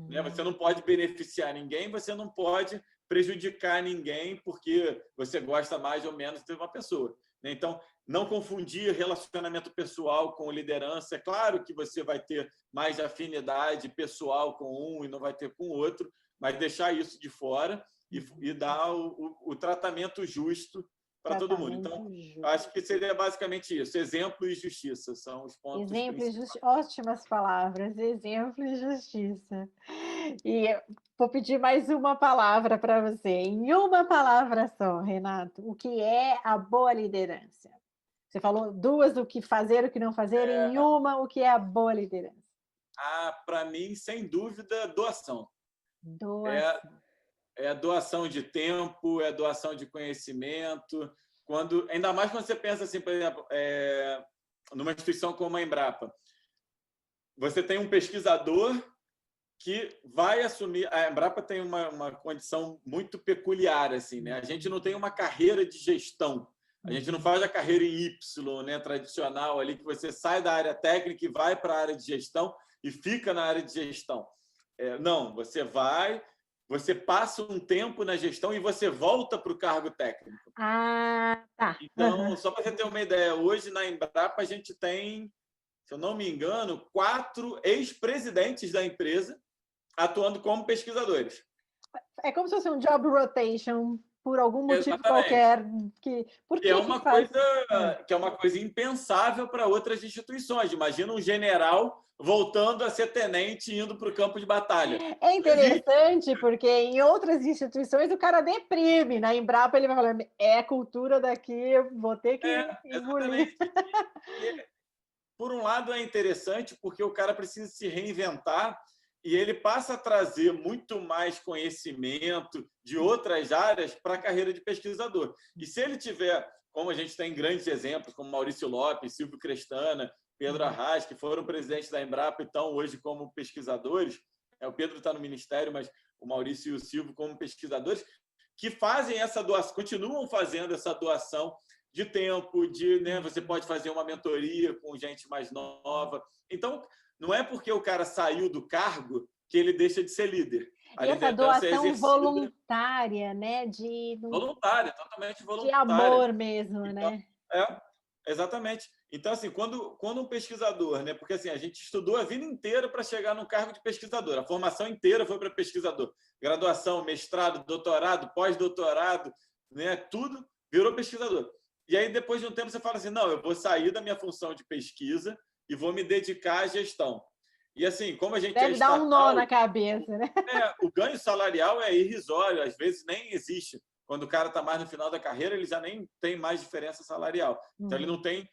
Né? Você não pode beneficiar ninguém, você não pode prejudicar ninguém porque você gosta mais ou menos de uma pessoa. Então, não confundir relacionamento pessoal com liderança. É claro que você vai ter mais afinidade pessoal com um e não vai ter com o outro, mas deixar isso de fora e dar o tratamento justo para todo mundo. Então, acho que seria basicamente isso. Exemplo e justiça são os pontos principais. Ótimas palavras, exemplo e justiça. E vou pedir mais uma palavra para você. Em uma palavra só, Renato, o que é a boa liderança? Você falou duas, o que fazer, o que não fazer. Em uma, o que é a boa liderança? Para mim, sem dúvida, doação. Doação. É doação de tempo, é doação de conhecimento. Ainda mais quando você pensa assim, por exemplo, numa instituição como a Embrapa, você tem um pesquisador que vai assumir. A Embrapa tem uma condição muito peculiar, assim, né? A gente não tem uma carreira de gestão. A gente não faz a carreira em Y, né, tradicional, ali que você sai da área técnica e vai para a área de gestão e fica na área de gestão. Não, você passa um tempo na gestão e você volta para o cargo técnico. Tá. Então, só para você ter uma ideia, hoje na Embrapa a gente tem, se eu não me engano, 4 ex-presidentes da empresa atuando como pesquisadores. É como se fosse um job rotation por algum motivo Exatamente. qualquer. Que é uma coisa impensável para outras instituições. Imagina um general voltando a ser tenente e indo para o campo de batalha. É interessante, porque em outras instituições o cara deprime. Na Embrapa ele vai falar, é cultura daqui, eu vou ter que engolir. Por um lado, é interessante porque o cara precisa se reinventar e ele passa a trazer muito mais conhecimento de outras áreas para a carreira de pesquisador. E se ele tiver, como a gente tem grandes exemplos, como Maurício Lopes, Silvio Crestana, Pedro Arras, que foram presidentes da Embrapa e estão hoje como pesquisadores, o Pedro está no Ministério, mas o Maurício e o Silvio como pesquisadores, que fazem essa doação, continuam fazendo essa doação de tempo, né, você pode fazer uma mentoria com gente mais nova. Então, não é porque o cara saiu do cargo que ele deixa de ser líder. E essa doação voluntária, né? Voluntária, totalmente voluntária. De amor mesmo, então, né? Exatamente. Então, assim, quando um pesquisador, né? Porque assim, a gente estudou a vida inteira para chegar no cargo de pesquisador. A formação inteira foi para pesquisador. Graduação, mestrado, doutorado, pós-doutorado, né? Tudo virou pesquisador. E aí, depois de um tempo, você fala assim, não, eu vou sair da minha função de pesquisa e vou me dedicar à gestão. E assim, como a gente deve dar um nó na cabeça, né? O ganho salarial é irrisório, às vezes nem existe. Quando o cara está mais no final da carreira, ele já nem tem mais diferença salarial. Então, ele não tem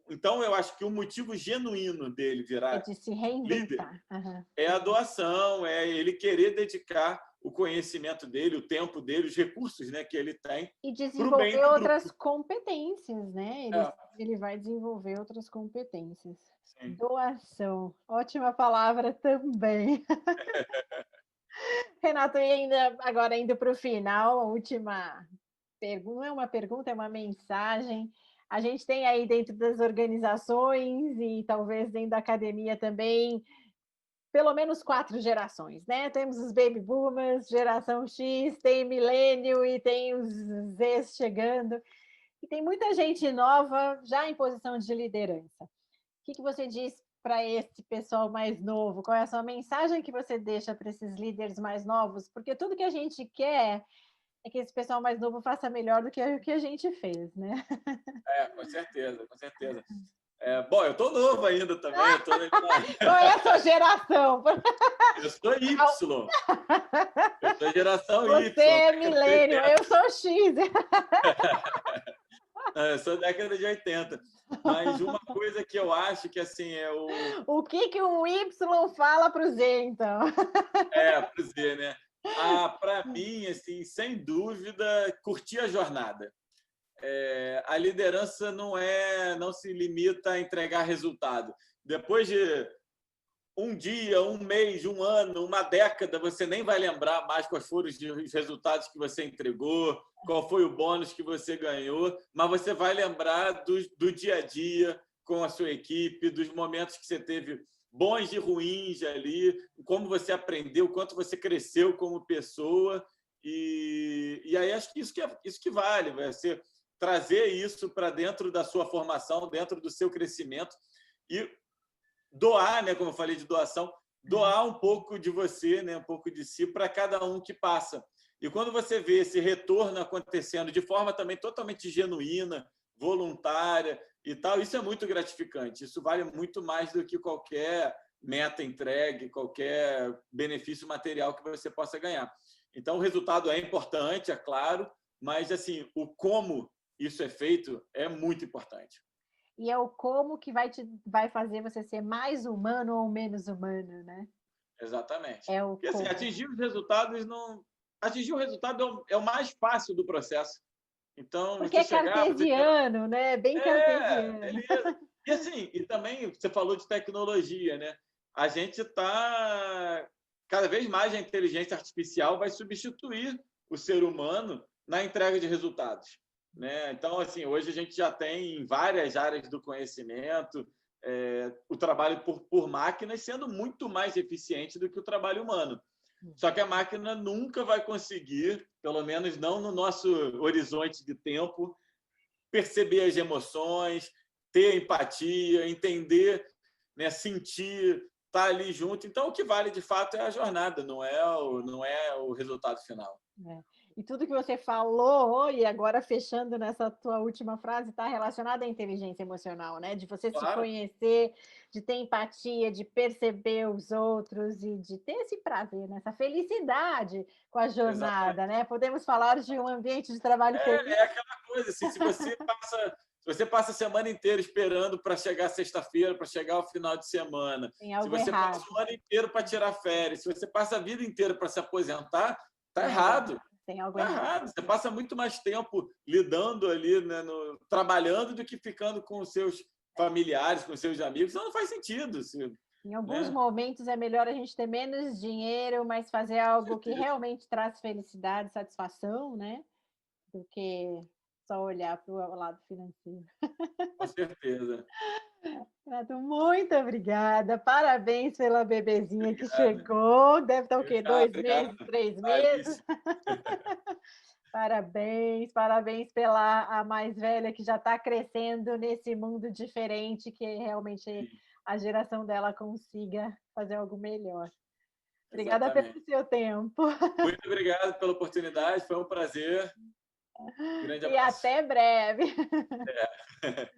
Então, eu acho que o motivo genuíno dele virar de se reinventar. Líder é a doação, é ele querer dedicar o conhecimento dele, o tempo dele, os recursos, né, que ele tem. E desenvolver outras competências, né? Ele vai desenvolver outras competências. Sim. Doação. Ótima palavra também. Renato, e agora indo para o final, a última pergunta, não é uma pergunta, é uma mensagem. A gente tem aí dentro das organizações e talvez dentro da academia também, pelo menos 4 gerações, né? Temos os baby boomers, geração X, tem milênio e tem os Zs chegando. E tem muita gente nova já em posição de liderança. O que você diz para esse pessoal mais novo? Qual é a sua mensagem que você deixa para esses líderes mais novos? Porque tudo que a gente quer é que esse pessoal mais novo faça melhor do que o que a gente fez, né? Com certeza, com certeza. Bom, eu estou novo ainda também. Qual é a sua geração? Eu sou Y. Eu sou geração Y. Você é milênio, eu sou X. Eu sou década de 80. Mas uma coisa que eu acho que assim é o... O que um Y fala para o Z, então? Para o Z, né? Para mim, assim, sem dúvida, curtir a jornada. A liderança não se limita a entregar resultado. Depois de um dia, um mês, um ano, uma década, você nem vai lembrar mais quais foram os resultados que você entregou, qual foi o bônus que você ganhou, mas você vai lembrar do dia a dia com a sua equipe, dos momentos que você teve bons e ruins ali, como você aprendeu, quanto você cresceu como pessoa. E aí acho que isso que vale, você trazer isso para dentro da sua formação, dentro do seu crescimento e doar, né, como eu falei de doação, doar um pouco de você, né, um pouco de si para cada um que passa. E quando você vê esse retorno acontecendo de forma também totalmente genuína, voluntária e tal, isso é muito gratificante. Isso vale muito mais do que qualquer meta entregue, qualquer benefício material que você possa ganhar. Então, o resultado é importante, é claro, mas assim, o como isso é feito é muito importante. E é o como que vai fazer você ser mais humano ou menos humano, né? Exatamente. É o Porque assim, como. atingir os resultados não. Atingir o resultado é o mais fácil do processo. Então, Porque você é chegar, você ter. cartesiano, né? Bem cartesiano. Beleza. E assim, e também você falou de tecnologia, né? A gente está. Cada vez mais a inteligência artificial vai substituir o ser humano na entrega de resultados. Né? Então, assim, hoje a gente já tem em várias áreas do conhecimento o trabalho por máquinas sendo muito mais eficiente do que o trabalho humano. Só que a máquina nunca vai conseguir, pelo menos não no nosso horizonte de tempo, perceber as emoções, ter empatia, entender, né, sentir, estar ali junto. Então, o que vale de fato é a jornada, não é o resultado final. E tudo que você falou, e agora fechando nessa tua última frase, está relacionado à inteligência emocional, né? De você se Claro. conhecer, de ter empatia, de perceber os outros e de ter esse prazer, né? Essa felicidade com a jornada, Exatamente. né? Podemos falar de um ambiente de trabalho feliz. É aquela coisa, assim, se você passa a semana inteira esperando para chegar sexta-feira, para chegar ao final de semana, Tem se algo você passa errado. o ano inteiro para tirar férias, se você passa a vida inteira para se aposentar, tá Tem algo errado. errado. Tem algo Tá errado. errado. Você passa muito mais tempo lidando ali, né, trabalhando do que ficando com os seus familiares, com os seus amigos. Isso não faz sentido. Em alguns Né? momentos é melhor a gente ter menos dinheiro, mas fazer algo que Certeza. realmente traz felicidade, satisfação, né? Do que só olhar para o lado financeiro. Com certeza. Renato, muito obrigada. Parabéns pela bebezinha que Obrigado. chegou. Deve estar o quê? Obrigado, 2 meses, 3 meses? Alice. Parabéns, parabéns pela a mais velha que já está crescendo nesse mundo diferente, que realmente a geração dela consiga fazer algo melhor. Obrigada pelo Exatamente. seu tempo. Muito obrigado pela oportunidade. Foi um prazer. Grande E abraço. até breve. É.